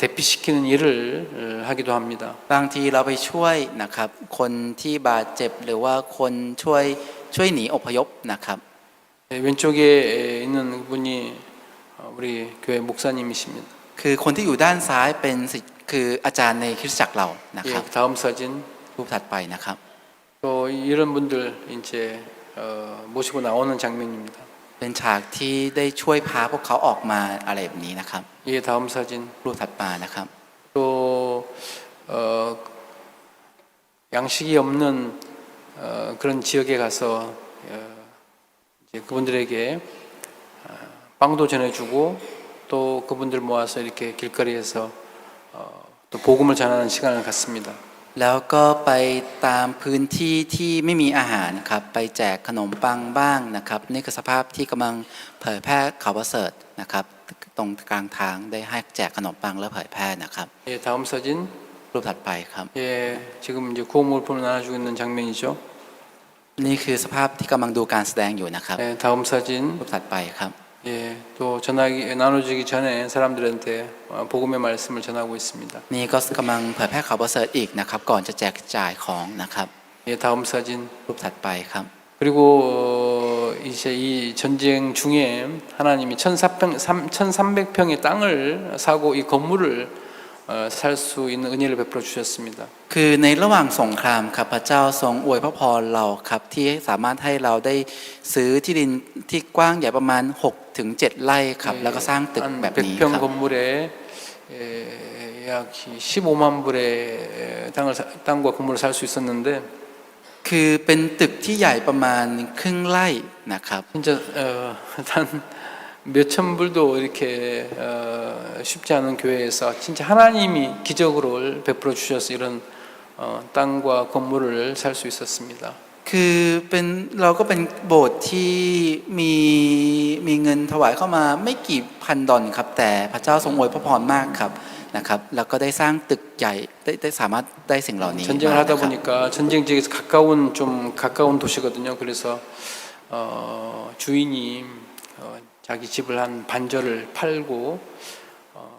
대피시키는 일을 하기도 합니다. บางทีเราไปช่วยนะครับคนที่บาดเจ็บหรือว่าคนช่วยหนีอพยพนะครับ 왼쪽에 있는 분이 우리 교회 목사님이십니다. คือคนที่อยู่ด้านซ้ายเป็นศิษย์คืออาจารย์ในคริสตจักรเรานะครับ 예, 다음 사진. รูปถัดไปนะครับ 또 이런 분들 이제 모시고 나오는 장면입니다. เป็นฉากที่ได้ช่วยพาพวกเขาออกมาอะไรแบบนี้นะครับ 예, 다음 사진. รูปถัดมานะครับ 또 양식이 없는 그런 지역에 가서 이제 그분들에게 빵도 전해주고 또 그분들 모아서 이렇게 길거리에서 또 복음을 전하는 시간을 갖습니다. แล้วก็ไปตามพื้นที่ที่ไม่มีอาหารครับไปแจกขนมปังบ้างนะครับนี่คือสภาพที่กำลังเผยแพร่ข่าวประเสริฐนะครับตรงกลางทางได้ให้แจกขนมปังแล้วเผยแพร่นะครับ 예, 다음 사진. รูปถัดไปครับ 예, 지금 이제 구호물품을 나눠주고 있는 장면이죠. นี่คือสภาพที่กำลังดูการแสดงอยู่นะครับ 예, 다음 사진. รูปถัดไปครับ 예, 또 나눠주기 전에 사람들한테 복음의 말씀을 전하고 있습니다. นี่ก็กำลังเผยแพร่ข่าวประเสริฐอีกนะครับก่อนจะแจกจ่ายของนะครับ 예, 다음 사진. รูปถัดไปครับ 그리고 이제 이 전쟁 중에 하나님이 1,300평의 땅을 사고 이 건물을 살 수 있는 은혜를 베풀어 주셨습니다. คือในระหว่างสงครามครับพระเจ้าทรงอวยพระพรเราครับที่สามารถให้เราได้ซื้อที่ดินที่กว้างใหญ่ประมาณ 6-7 ไร่ครับแล้วก็สร้างตึก 한 แบบนี้ค 100평 รับ 건물에 약 15만 불의 땅과 건물을 살 수 있었는데 คือเป็นตึกที่ใหญ่ประมาณครึ่งไร่นะครับ 진짜 단 몇천 불도 이렇게 쉽지 않은 교회에서 진짜 하나님이 기적으로 베풀어 주셔서 이런 땅과 건물을 살 수 있었습니다. คือเป็นเราก็เป็นโบสถ์ที่มีเงินถวายเข้ามาไม่กี่พันดอลครับแต่พระเจ้าทรงอวยพระพรมากครับนะครับแล้วก็ได้สร้างตึกใหญ่ได้สามารถได้สิ่งเหล่านี้ 전쟁을 하다 보니까 전쟁 지역에서 가까운 도시거든요. 그래서 주인이 자기 집을 한 반절을 팔고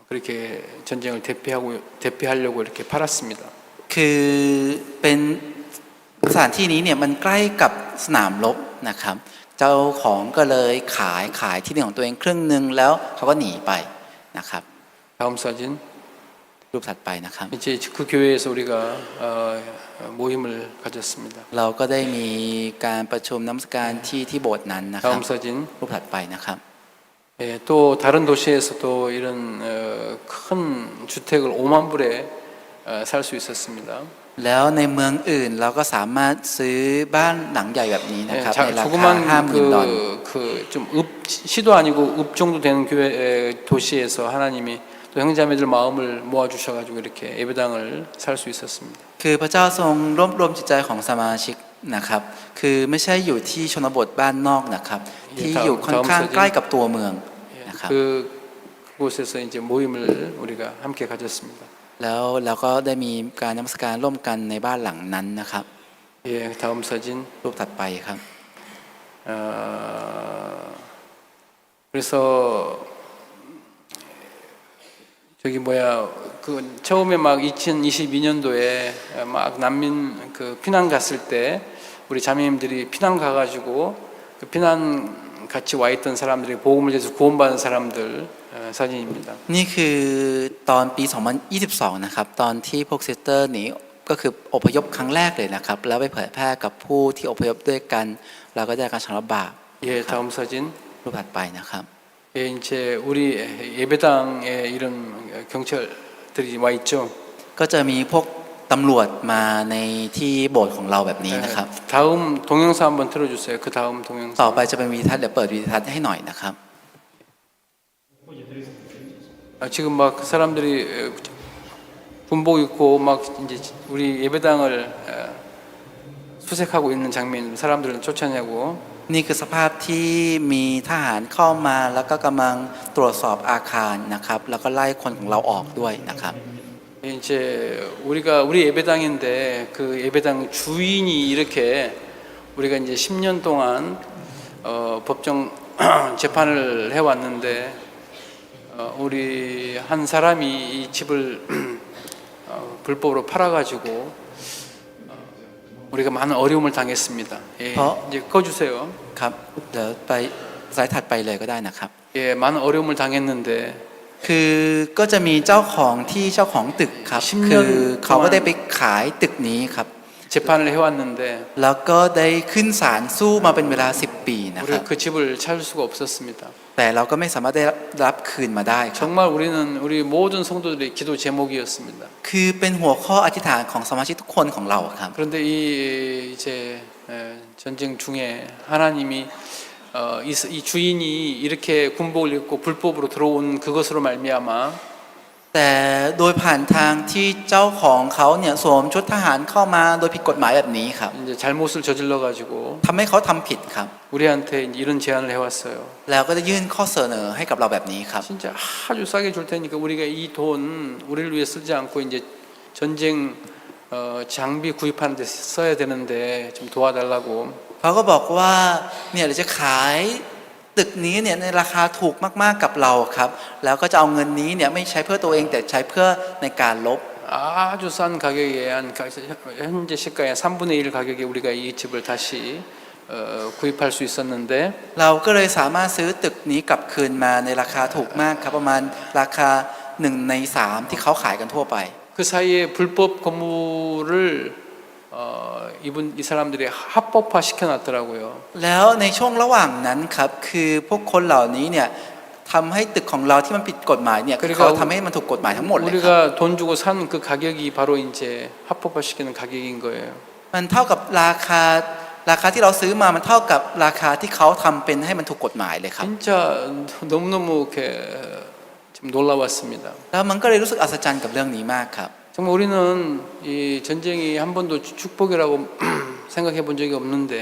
그렇게 전쟁을 대피하려고 이렇게 팔았습니다. คือเป็นสถานที่นี้เนี่ยมันใกล้กับสนามรบนะครับเจ้าของก็เลยขายที่ดินของตัวเองครึ่งหนึ่งแล้วเขาก็หนีไปนะครับ 다음 사진. รูปถัดไปนะครับ 이제 그 교회에서 우리가 모임을 가졌습니다. เราก็ได้มีการประชุมนมัสการที่โบสถ์นั้นนะครับ 다음 사진. รูปถัดไปนะครับ 예, 또 다른 도시에서도 이런 큰 주택을 5만 불에 살 수 있었습니다. แล้วในเมืองอื่นเราก็สามารถซื้อบ้านหลังใหญ่แบบนี้นะครับในราคา 조그만 50,000 ดอล 좀 시도 아니고 읍 정도 되는 교회 도시에서 하나님이 또 형제자매들 마음을 모아 주셔가지고 이렇게 예배당을 살 수 있었습니다. คือพระเจ้าทรงรวมจิตใจของสมาชิกนะครับคือไม่ใช่อยู่ที่ชนบทบ้านนอกนะครับที่อยู่ค่อนข้างใกล้กับตัวเมืองนะครับ 그곳에서 이제 모임을 우리가 함께 가졌습니다. แล้วเราก็ได้มีการนมัสการร่วมกันในบ้านหลังนั้นนะครับ 예, 다음 사진. รูปถัดไปครับ 그래서 저기 그 처음에 막 2022년도에 막 난민 그 피난 갔을 때 우리 자매님들이 피난 가가지고 그 피난 같이 와 있던 사람들이 복음을 해서 구원받은 사람들 사진입니다. นี่คือตอนปี 2022 นะครับตอนที่พวกซิสเตอร์หนีก็คืออพยพครั้งแรกเลยนะครับแล้วไปเผยแพร่กับผู้ที่อพยพด้วยกันเราก็ได้การชำระบาป 예, 다음 사진. รูปถัดไปนะครับ 예, 이제 우리 예배당에 이런 경찰들이 와 있죠. ก็จะมีพวกตำรวจมาในที่โบสถ์ของเราแบบนี้นะครับ 다음 동영상 한번 틀어주세요. 그 다음 동영상. ต่อไปจะเป็นวิดีทัศน์เดี๋ยวเปิดวิดีทัศน์ให้หน่อยนะครับ 지금 막 사람들이 군복 입고 막 이제 우리 예배당을 수색하고 있는 장면 사람들을 쫓아내고 นี่คือสภาพที่มีทหารเข้ามาแล้วก็กำลังตรวจสอบอาคารนะครับแล้วก็ไล่คนของเราออกด้วยนะครับ 이제 우리 예배당인데 그 예배당 주인이 이렇게 우리가 이제 10년 동안 법정 재판을 해왔는데 우리 한 사람이 이 집을 불법으로 팔아가지고 우리가 많은 어려움을 당했습니다. 예, 이제 꺼주세요. ครับเดี๋ยวไปสไลด์ถัดไปเลยก็ได้นะครับ 예, 많은 어려움을 당했는데 คือก็จะมีเจ้าของที่เจ้าของตึกครับ 10 คือเขาก็ได้ไปขายตึกนี้ครับ 재판을 해왔는데 แล้วก็ได้ขึ้นศาลสู้มาเป็นเวลา10 ปีนะครั 우리가 บ 그 집을 찾을 수가 없었습니다. แต่เราก็ไม่สามารถได้รับคืนมาได้ครับ 정말 우리는 우리 모든 성도들의 기도 제목이었습니다. คือเป็นหัวข้ออธิษฐานของสมาชิกทุกคนของเราครับ 그런데 이 이제 전쟁 중에 하나님이 이 주인이 이렇게 군복을 입고 불법으로 들어온 그것으로 말미암아 แต่โดยผ่านทางที่เจ้าของเขาเนี่ยสวมชุดทหารเข้ามาโดยผิดกฎหมายแบบนี้ครับ 이제 잘못을 저질러 가지고 ทำให้เขาทำผิดครับ 우리한테 이런 제안을 해왔어요. แล้วก็ได้ยื่นข้อเสนอให้กับเราแบบนี้ครับ 진짜 아주 싸게 줄 테니까 우리가 이 돈 우리를 위해 쓰지 않고 이제 전쟁 장비 구입하는 데 써야 되는데 좀 도와달라고. เขาก็บอกว่าเนี่ยเราจะขายตึกนี้เนี่ยในราคาถูกมากๆกับเราครับแล้วก็จะเอาเงินนี้เนี่ยไม่ใช้เพื่อตัวเองแต่ใช้เพื่อในการลบ 아주 싼 가격에 현재 시가의 3분의 1 가격에 우리가 이 집을 다시 구입할 수 있었는데 เราก็เลยสามารถซื้อตึกนี้กลับคืนมาในราคาถูกมากครับประมาณราคา1 ใน 3ที่เขาขายกันทั่วไป 그 사이에 불법 건물을 이 사람들이 합법화 시켜놨더라고요. แล้วในช่วงระหว่างนั้นครับคือพวกคนเหล่านี้เนี่ยทำให้ตึกของเราที่มันผิดกฎหมายเนี่ยเขาทำให้มันถูกกฎหมายทั้งหมดเลยครับ 우리가 돈 주고 산 그 가격이 바로 이제 합법화 시키는 가격인 거예요. มันเท่ากับราคาที่เราซื้อมามันเท่ากับราคาที่เขาทำเป็นให้มันถูกกฎหมายเลยครับ 진짜 너무너무 이렇게 좀 놀라웠습니다. แล้วมันก็เลยรู้สึกอัศจรรย์กับเรื่องนี้มากครับ 정말 우리는 이 전쟁이 한 번도 축복이라고 생각해 본 적이 없는데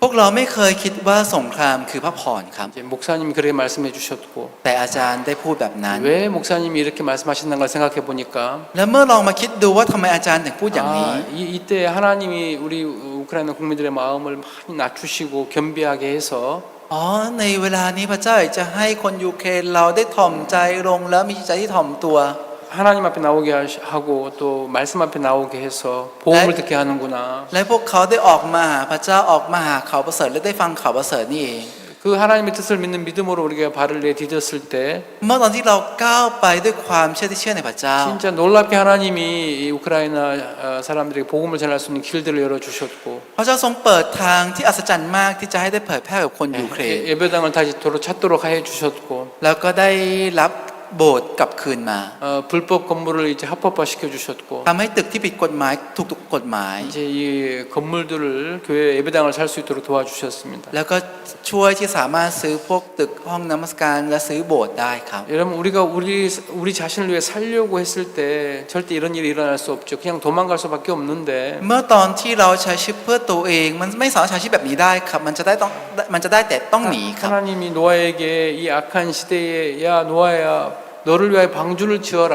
พวกเราไม่เคยคิดว่าสงครามคือพระพรครับ 이제 목사님이 그렇게 말씀해 주셨고 แต่อาจารย์ได้พูดแบบนั้น 왜 목사님이 이렇게 말씀하신다는 걸 생각해 보니까 แล้วเมื่อลองมาคิดดูว่าทำไมอาจารย์ถึงพูดอย่างนี้ 이때 하나님이 우리 우크라이나 국민들의 마음을 많이 낮추시고 겸비하게 해서 อ๋อในเวลานี้พระเจ้าอยากจะให้คนยูเครนเราได้ถ่อมใจลงแล้วมีใจที่ถ่อมตัว 하나님 앞에 나오게 하고 또 말씀 앞에 나오게 해서 복음을 듣게 하는구나. และพวกเขาได้ออกมาหาพระเจ้าออกมาหาข่าวประเสริฐและได้ฟังข่าวประเสริฐนี่เอง 그 하나님의 뜻을 믿는 믿음으로 우리가 발을 내디뎠을 때 เมื่อตอนที่เราก้าวไปด้วยความเชื่อที่เชื่อในพระเจ้า 진짜 놀랍게 하나님이 이 우크라이나 사람들에게 복음을 전할 수 있는 길들을 열어 주셨고 พระเจ้าทรงเปิดทางที่อัศจรรย์มากที่จะให้ได้เผยแพร่กับคนยูเครน 예배당을 다시 찾도록 해 주셨고 แล้วก็ได้รับโบสถ์กลับคืนมา 불법 건물을 이제 합법화 시켜 주셨고 ทำให้ตึกที่ผิดกฎหมายถูกกฎหมาย 이제 이 건물들을 교회 예배당을 살 수 있도록 도와주셨습니다. แล้วก็ช่วยที่สามารถซื้อพวกตึกห้องนมัสการและซื้อโบสถ์ได้ครับ 여러분 우리가 우리 자신을 위해 살려고 했을 때 절대 이런 일이 일어날 수 없죠. 그냥 도망갈 수밖에 없는데 เมื่อตอนที่เราใช้ชีวิตเพื่อตัวเองมันไม่สามารถใช้ชีวิตแบบนี้ได้ครับมันจะได้แต่ต้องหนีครับ 하나님이 노아에게 이 악한 시대에 야 노아야 너를 위하여 방주를 지어라.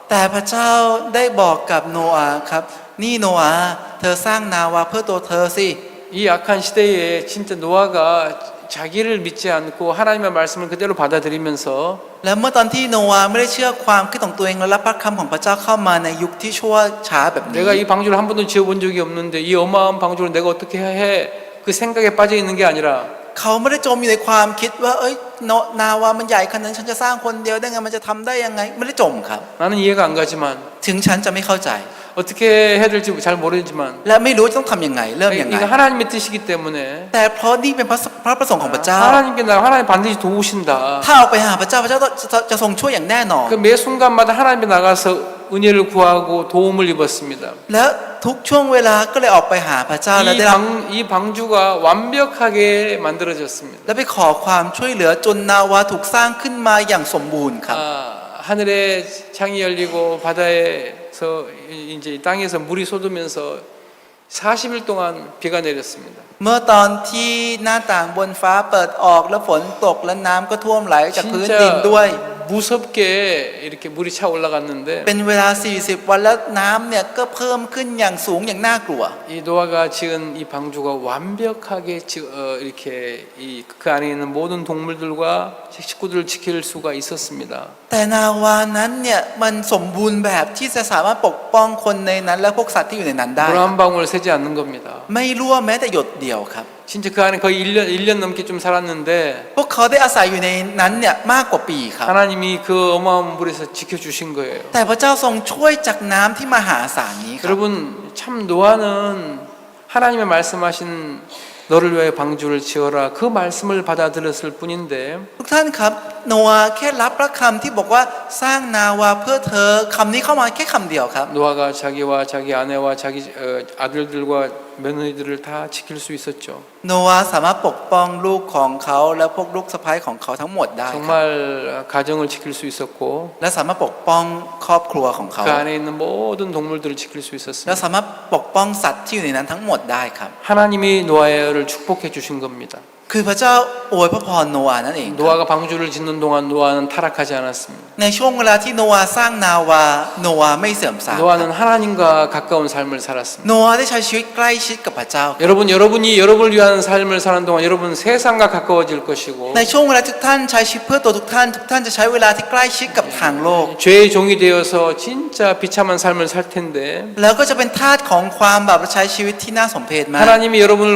แต่พระเจ้าได้บอกกับโนอาห์ครับนี่โนอาห์เธอสร้างนาวาเพื่อตัวเธอสิ 이 악한 시대에 진짜 노아가 자기를 믿지 않고 하나님의 말씀을 그대로 받아들이면서 แล้วเมื่อตอนที่โนอาห์ไม่ได้เชื่อความคิดของตัวเองและรับพระคำของพระเจ้าเข้ามาในยุคที่ชั่วช้าแบบนี้ 내가 이 방주를 한 번도 지어본 적이 없는데 이 어마어마한 방주를 내가 어떻게 해? 그 생각에 빠져 있는 게 아니라 เขาไม่ได้จมอยู่ในความคิดว่านาวามันใหญ่ขนาดนั้นฉันจะสร้างคนเดียวได้ไงมันจะทำได้ยังไงไม่ได้จมครับ 나는 이해가 안 가지만 ถึงฉันจะไม่เข้าใจ 어떻게 해야 될지 잘 모르지만 และไม่รู้จะต้องทำยังไงเริ่มยังไง 이거 하나님의 뜻이기 때문에 แต่เพราะนี่เป็นพระประสงค์ของพระเจ้า 하나님께 나 하나님 반드시 도우신다. ถ้าออกไปหาพระเจ้าพระเจ้าจะทรงช่วยอย่างแน่นอน 그 매 순간마다 하나님께 나가서 은혜를 구하고 도움을 입었습니다. และทุกช่วงเวลาก็เลยออกไปหาพระเจ้าและได้รับ 이 방주가 완벽하게 만들어졌습니다. และไปขอความช่วยเหลือจนนาวาถูกสร้างขึ้นมาอย่างสมบูรณ์ครับ 하늘에 창이 열리고 바다에서 이제 땅에서 물이 쏟으면서 40일 동안 비가 내렸습니다. เมื่อตอนที่หน้าต่างบนฟ้าเปิดออกแล้วฝนตกและน้ำก็ท่วมไหลจากพื้นดินด้วย 무섭게 이렇게 물이 차 올라갔는데 เป็นเวลา40วันแล้วน้ำเนี่ยก็เพิ่มขึ้นอย่างสูงอย่างน่ากลัว 이 노아가 지은 이 방주가 완벽하게 이렇게 그 안에 있는 모든 동물들과 식구들을 지킬 수가 있었습니다. แต่นาวานั้นเนี่ยมันสมบูรณ์แบบที่จะสามารถปกป้องคนในนั้นและพวกสัตว์ที่อยู่ในนั้นได้ 물 한 방울 새지 않는 겁니다. ไม่รั่วแม้แต่หยดเดียวครับ 진짜 그 안에 거의 1년 넘게 좀 살았는데 พวกเขาได้อาศัยอยู่ในนั้นเนี่ยมากกว่าปีครับ 하나님이 그 어마어마한 물에서 지켜주신 거예요. แต่พระเจ้าทรงช่วยจากน้ำที่มหาศาลนี้ครับ 여러분 참 노아는 하나님의 말씀하신 너를 위하여 방주를 지어라 그 말씀을 받아들였을 뿐인데 ทุกท่านครับโนอาห์แค่รับพระคำที่บอกว่าสร้างนาวาเพื่อเธอคำนี้เข้ามาแค่คำเดียวครับ 노아가 자기와 자기 아내와 자기 아들들과 며느리들을 다 지킬 수 있었죠. โนอาห์สามารถปกป้องลูกของเขาและพวกลูกสะใภ้ของเขาทั้งหมดได้ครับ 정말 가정을 지킬 수 있었고 และสามารถปกป้องครอบครัวของเขา 그 안에 있는 모든 동물들을 지킬 수 และ 있었습니다. สามารถปกป้องสัตว์ที่อยู่ในนั้นทั้งหมดได้ครับ 하나님이 노아를 축복해 주신 겁니다. คือพระเจ้าอวยพระพรโนอาห์นั่นเองครับ 노아가 방주를 짓는 동안 노아는 타락하지 않았습니다. ในช่วงเวลาที่โนอาห์สร้างนาวาโนอาห์ไม่เสื่อมทราม 노아는 하나님과 가까운 삶을 살았습니다. โนอาห์ได้ใช้ชีวิตใกล้ชิดกับพระเจ้า 여러분이 여러분을 위한 삶을 사는 동안 여러분 세상과 가까워질 것이고 ในช่วงเวลาทุกท่านใช้ชีวิตเพื่อตัวทุกท่านจะใช้เวลาที่ใกล้ชิดกับทางโลก 죄의 종이 되어서 진짜 비참한 삶을 살 텐데 แล้วก็จะเป็นทาสของความบาปและใช้ชีวิตที่น่าสมเพชมาก 하나님이 여러분을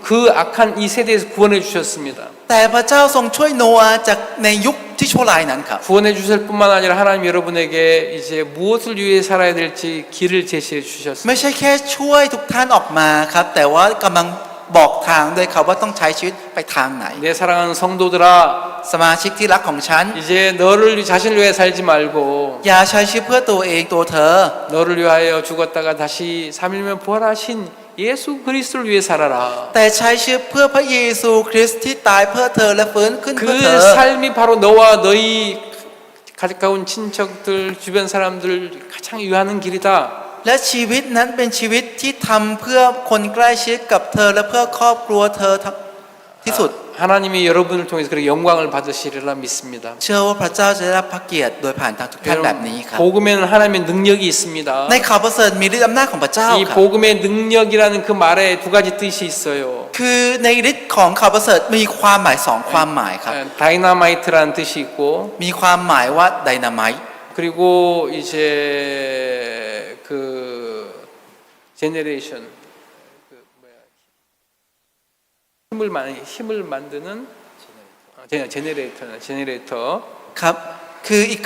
그 악한 이 세대에서 구원해 주셨습니다. แต่พระเจ้าทรงช่วยโนอาห์จากในยุคที่ชั่วร้ายนั้นครับ 구원해 주실 뿐만 아니라 하나님 여러분에게 이제 무엇을 위해 살아야 될지 길을 제시해 주셨습니다. ไม่ใช่แค่ช่วยทุกท่านออกมาครับแต่ว่ากำลังบอกทางด้วยครับว่าต้องใช้ชีวิตไปทางไหน 내 사랑하는 성도들아 สมาชิกที่รักของฉัน 이제 너를 자신을 위해 살지 말고 อย่าใช้ชีวิตเพื่อตัวเองตัวเธอ 너를 위하여 죽었다가 다시 3일면 부활하신 예수 그리스도를 위해 살아라. แต่ใช้ชีวิตเพื่อพระเยซูคริสต์ที่ตายเพื่อเธอและฟื้นขึ้นเพื่อเธ 그 อ 삶이 바로 너와 너희 가까운 친척들 주변 사람들 가장 유하는 길이다. และชีวิตนั้นเป็นชีวิตที่ทำเพื่อคนใกล้ชิดกับเธอและเพื่อครอบครัวเธอที่สุด 하나님이 여러분을 통해서 그렇게 영광을 받으시리라 믿습니다. เชื่อว่าพระเจ้าจะได้รับพระเกียรติโดยผ่านทางทุกท่านแบบนี้ครับ 복음에는 하나님의 능력이 있습니다. ในข่าวประเสริฐมีฤทธิ์อำนาจของพระเจ้า 이 ครับ 복음의 능력이라는 그 말에 두 가지 뜻이 있어요. คือในฤทธิ์ของข่าวประเสริฐมีความหมายสองความหมายครับ 다이나마이트라는 뜻이 있고 มีความหมายว่าไดนาไมต์ 그리고 이제 그 제네레이션 힘을 만드는 제네레이터 ครับคืออีก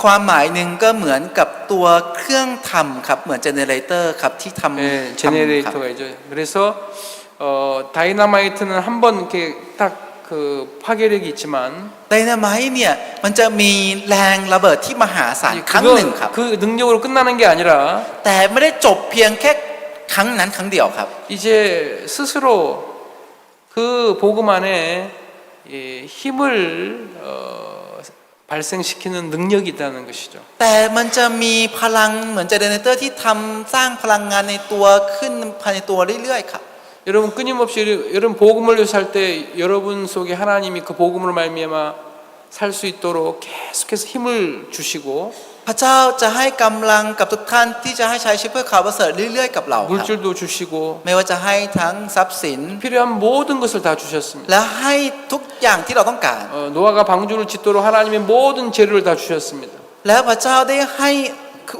ความหมายหนึ่งก็เหมือนกับตัวเครื่องทำครับเหมือนเจเนเรเตอร์ครับที่ทำ 네, 제네레이터가 있죠. 그래서 다이나마이트는 한 번 이렇게 딱 그 파괴력이 있지만 ไดนาไมต์เนี่ยมันจะมีแรงระเบิดที่มหาศาลครั้งหนึ่งครับ 그 능력으로 끝나는 게 아니라 แต่ไม่ได้จบเพียงแค่ครั้งนั้นครั้งเดียวครับ 이제 스스로 그 복음 안에 힘을 발생시키는 능력이 있다는 것이죠. แต่มันจะมีพลังเหมือนเจเนเรเตอร์ที่ทำสร้างพลังงานในตัวขึ้นภายในตัวเรื่อยๆครับ 여러분 끊임없이 여러분 복음을 살 때 여러분 속에 하나님이 그 복음으로 말미암아 살 수 있도록 계속해서 힘을 주시고 พระเจ้าจะให้กำลังกับทุกท่านที่จะให้ใช้ชีวิตเพื่อข่าวประเสริฐเรื่อยๆกับเราครับ 물질도 주시고 ไม่ว่าจะให้ทั้งทรัพย์สิน 필요한 모든 것을 다 주셨습니다. และให้ทุกอย่างที่เราต้องการ 노아가 방주를 짓도록 하나님의 모든 재료를 다 주셨습니다. แล้วพระเจ้าได้ให้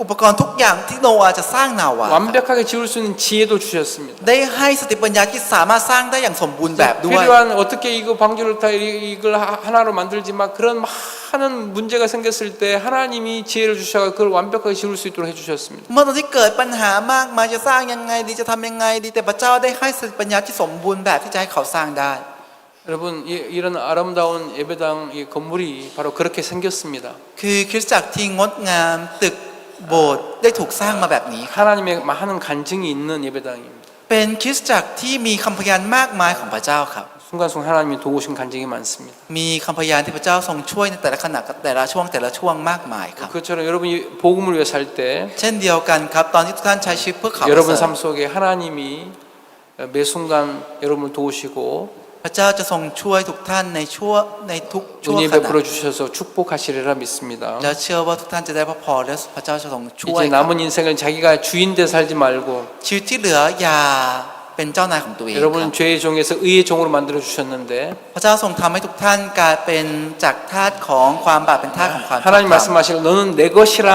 อุปกรณ์ทุกอย่างที่โนอาห์จะสร้างนาวา 완벽하게 지을 수 있는 지혜도 주셨습니다. ได้ให้สติปัญญาที่สามารถสร้างได้อย่างสมบูรณ์แบบด้วย 필요한 어떻게 이거 방주를 다 이걸 하나로 만들지 막 그런 많은 문제가 생겼을 때 하나님이 지혜를 주셔서 그걸 완벽하게 지을 수 있도록 해주셨습니다. เมื่อตอนที่เกิดปัญหามากมายจะสร้างยังไงดีจะทำยังไงดีแต่พระเจ้าได้ให้สติปัญญาที่สมบูรณ์แบบที่จะให้เขาสร้างได้ 여러분 이런 아름다운 예배당 이 건물이 바로 그렇게 생겼습니다. คือคริสตจักรที่งดงามตึกโบสถ์ได้ถูกสร้างมาแบบนี้ครับ 하나님의 많은 간증이 있는 예배당입니다. เป็นคริสตจักรที่มีคำพยานมากมายของพระเจ้าครับ 순간순간 하나님이 도우신 간증이 많습니다. มีคำพยานที่พระเจ้าทรงช่วยในแต่ละขณะแต่ละช่วงมากมายครับ 그것처럼 여러분이 복음을 위해 살 때 เช่นเดียวกันครับตอนที่ทุกท่านใช้ชีวิตเพื่อข่าวประ 여러분 เสริฐ 삶 속에 하나님이 매 순간 여러분을 도우시고 พระเจ้าจะทรงช่วยทุกท่านในทุกช่วง 은혜 ขณะ 베풀어 주셔서 축복하시리라 믿습니다. แล้วเชื่อว่าทุกท่านจะได้พระพรและพระเจ้าจะทรงช่วย 이제 남은 인생을 자기가 주인 돼 살지 말고 ชีวิตที่เหลืออย่าเป็นเจ้านายของตัวเองครับ 여러분은 죄의 종에서 의의 종으로 만들어 주셨는데 พระเจ้าทรงทำให้ทุกท่านกลายเป็นจากทาสของความบาปเป็นทาสของความชอบ 하나님 ธรรม 말씀하시길 너는 내 것이라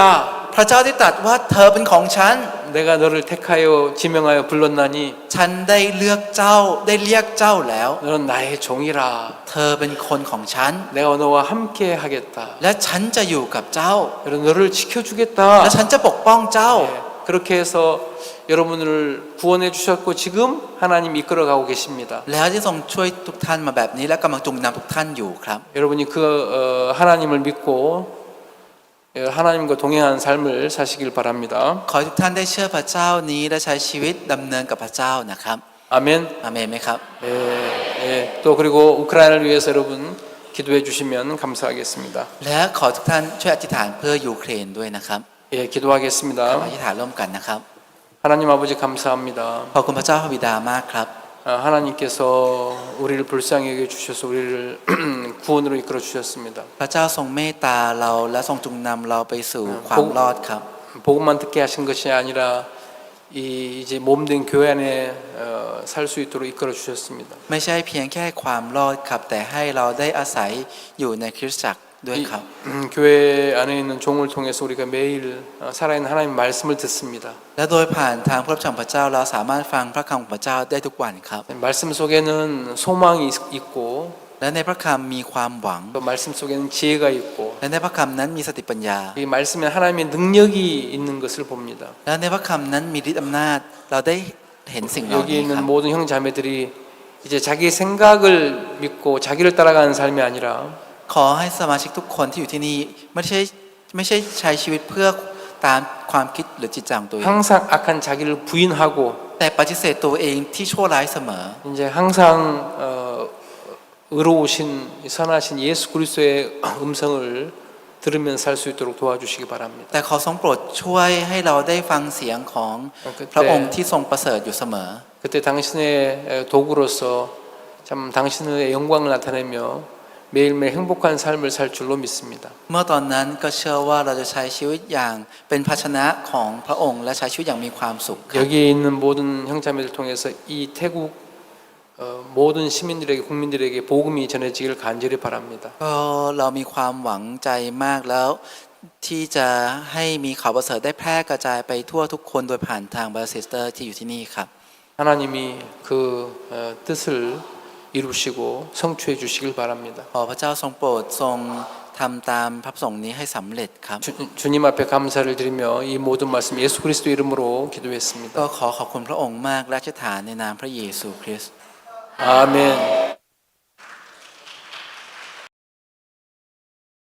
พระเจ้าได้ตรัสว่าเธอเป็นของฉัน 내가 너를 택하여 지명하여 불렀나니 ฉันได้เลือกเจ้าได้เรียกเจ้าแล้ว 너는 나의 종이라 เธอเป็นคนของฉัน 내가 너와 함께 하겠다 และฉันจะอยู่กับเจ้า 그리고 너를 지켜주겠다 และฉันจะปกป้องเจ้า 네, 그렇게 해서 여러분을 구원해 주셨고 지금 하나님 이끌어 가고 계십니다 แล้วที่ทรงช่วยทุกท่านมาแบบนี้และกำลังจุงนำทุกท่านอยู่ครับ 여러분이 그 하나님을 믿고 하나님과 동행하는 삶을 사시길 바랍니다 ขอให้ทุกท่านได้เชื่อพระเจ้านี้และใช้ชีวิตดำเนินกับพระเจ้านะครับ 아멘 อาเมนไหมครับ 예, 예. 또 그리고 우크라이나를 위해서 여러분 기도해 주시면 감사하겠습니다 และขอทุกท่านช่วยอธิษฐานเพื่อยูเครนด้วยนะครับ 예, ขอ 기도하겠습니다 อธิษฐานร่วมกันนะครับ 하나님 아버지 감사합니다 ขอบคุณพระเจ้าพระบิดามากครับ 하나님께서 우리를 불쌍히 여겨 주셔서 우리를 구원으로 이끌어 주셨습니다 พระเจ้าทรงเมตตาเราและทรงจุงนำเราไปสู่ความรอดครับ 복음만 듣게 하신 것이 아니라 이제 몸된 교회 안에 살 수 있도록 이끌어 주셨습니다 ไม่ใช่เพียงแค่ความรอดครับแต่ให้เราได้อาศัยอยู่ในคริสตจักรด้วยครับ 교회 안에 있는 종을 통해서 우리가 매일 살아있는 하나님 말씀을 듣습니다 และโดยผ่านทางพระชำพระเจ้าเราสามารถฟังพระคำของพระเจ้าได้ทุกวันครับ 말씀 속에는 소망이 있고 และในพระคำมีความหวัง 또 말씀 속에는 지혜가 있고 และในพระคำนั้นมีสติปัญญา 이 말씀에 하나님의 능력이 있는 것을 봅니다 และในพระคำนั้นมีฤทธิ์อำนาจเราได้เห็นสิ่งเหล่า 여기 นี้ครับ 있는 모든 형제자매들이 이제 자기 생각을 믿고 자기를 따라가는 삶이 아니라 ขอให้สมาชิกทุกคนที่อยู่ที่นี่ไม่ใช่ใช้ชีวิตเพื่อตามความคิดหรือจิตใจของตัวเอง 항상 악한 자기를 부인하고 แต่ปฏิเสธตัวเองที่ชั่วร้ายเสมอ 이제 항상 의로우신 선하신 예수 그리스도의 음성을 들으면서 살 수 있도록 도와주시기 바랍니다. แต่ขอทรงโปรดช่วยให้เราได้ฟังเสียงของพระองค์ที่ทรงประเสริฐอยู่เสมอ 그때 당신의 도구로서 참 당신의 영광을 나타내며 매일매일 행복한 삶을 살 줄로 믿습니다. เมื่อตอนนั้นก็เชื่อว่าเราจะใช้ชีวิตอย่างเป็นภาชนะของพระองค์และใช้ชีวิตอย่างมีความสุขครับ 여기에 있는 모든 형제자매들 통해서 이 태국 모든 시민들에게 국민들에게 복음이 전해지기를 간절히 바랍니다. ก็เรามีความหวังใจมากแล้วที่จะให้มีข่าวประเสริฐได้แพร่กระจายไปทั่วทุกคนโดยผ่านทางบราซิสเตอร์ที่อยู่ที่นี่ครับ 하나님이 그 뜻을 이루시고 성취해 주시길 바랍니다. ขอพระเจ้าทรงโปรดทรงทำตามพระประสงค์นี้ให้สำเร็จครับ 주님 앞에 감사를 드리며 이 모든 말씀 예수 그리스도 이름으로 기도했습니다. ก็ขอขอบคุณพระองค์มากและอธิษฐานในนามพระเยซูคริสต์ 아멘.